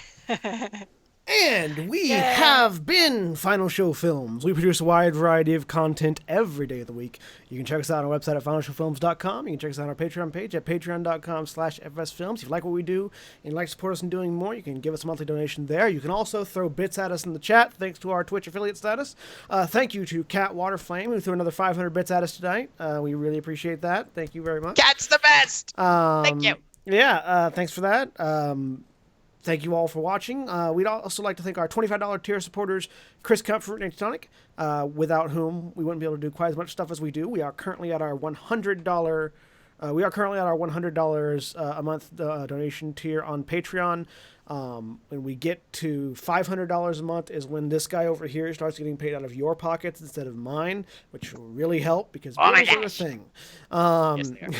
A: And we have been Final Show Films. We produce a wide variety of content every day of the week. You can check us out on our website at finalshowfilms.com. You can check us out on our Patreon page at patreon.com/fsfilms. If you like what we do and you'd like to support us in doing more, you can give us a monthly donation there. You can also throw bits at us in the chat, thanks to our Twitch affiliate status. Thank you to Cat Waterflame, who threw another 500 bits at us tonight. We really appreciate that. Thank you very much.
B: Cat's the best! Thank you.
A: Yeah, thanks for that. Thank you all for watching. We'd also like to thank our $25 tier supporters, Chris Comfort and Antitonic, without whom we wouldn't be able to do quite as much stuff as we do. We are currently at our $100 a month donation tier on Patreon. When we get to $500 a month is when this guy over here starts getting paid out of your pockets instead of mine, which will really help because bills are a thing.
B: Yes, they are.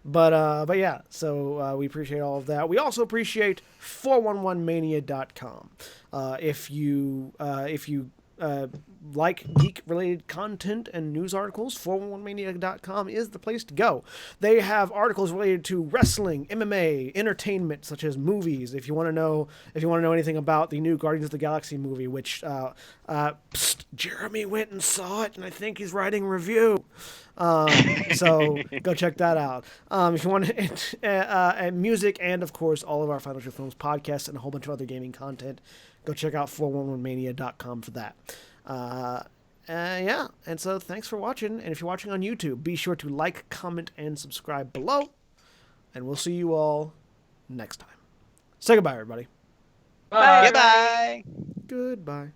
A: But yeah, so we appreciate all of that. We also appreciate 411mania.com. If you like geek-related content and news articles, 411mania.com is the place to go. They have articles related to wrestling, MMA, entertainment, such as movies. If you want to know anything about the new Guardians of the Galaxy movie, which Jeremy went and saw it, and I think he's writing a review. So go check that out. If you want music and, of course, all of our Final Show Films podcasts and a whole bunch of other gaming content, go check out 411mania.com for that. Yeah, and so thanks for watching. And if you're watching on YouTube, be sure to like, comment, and subscribe below. And we'll see you all next time. Say goodbye, everybody.
D: Bye.
B: Goodbye.
A: Goodbye.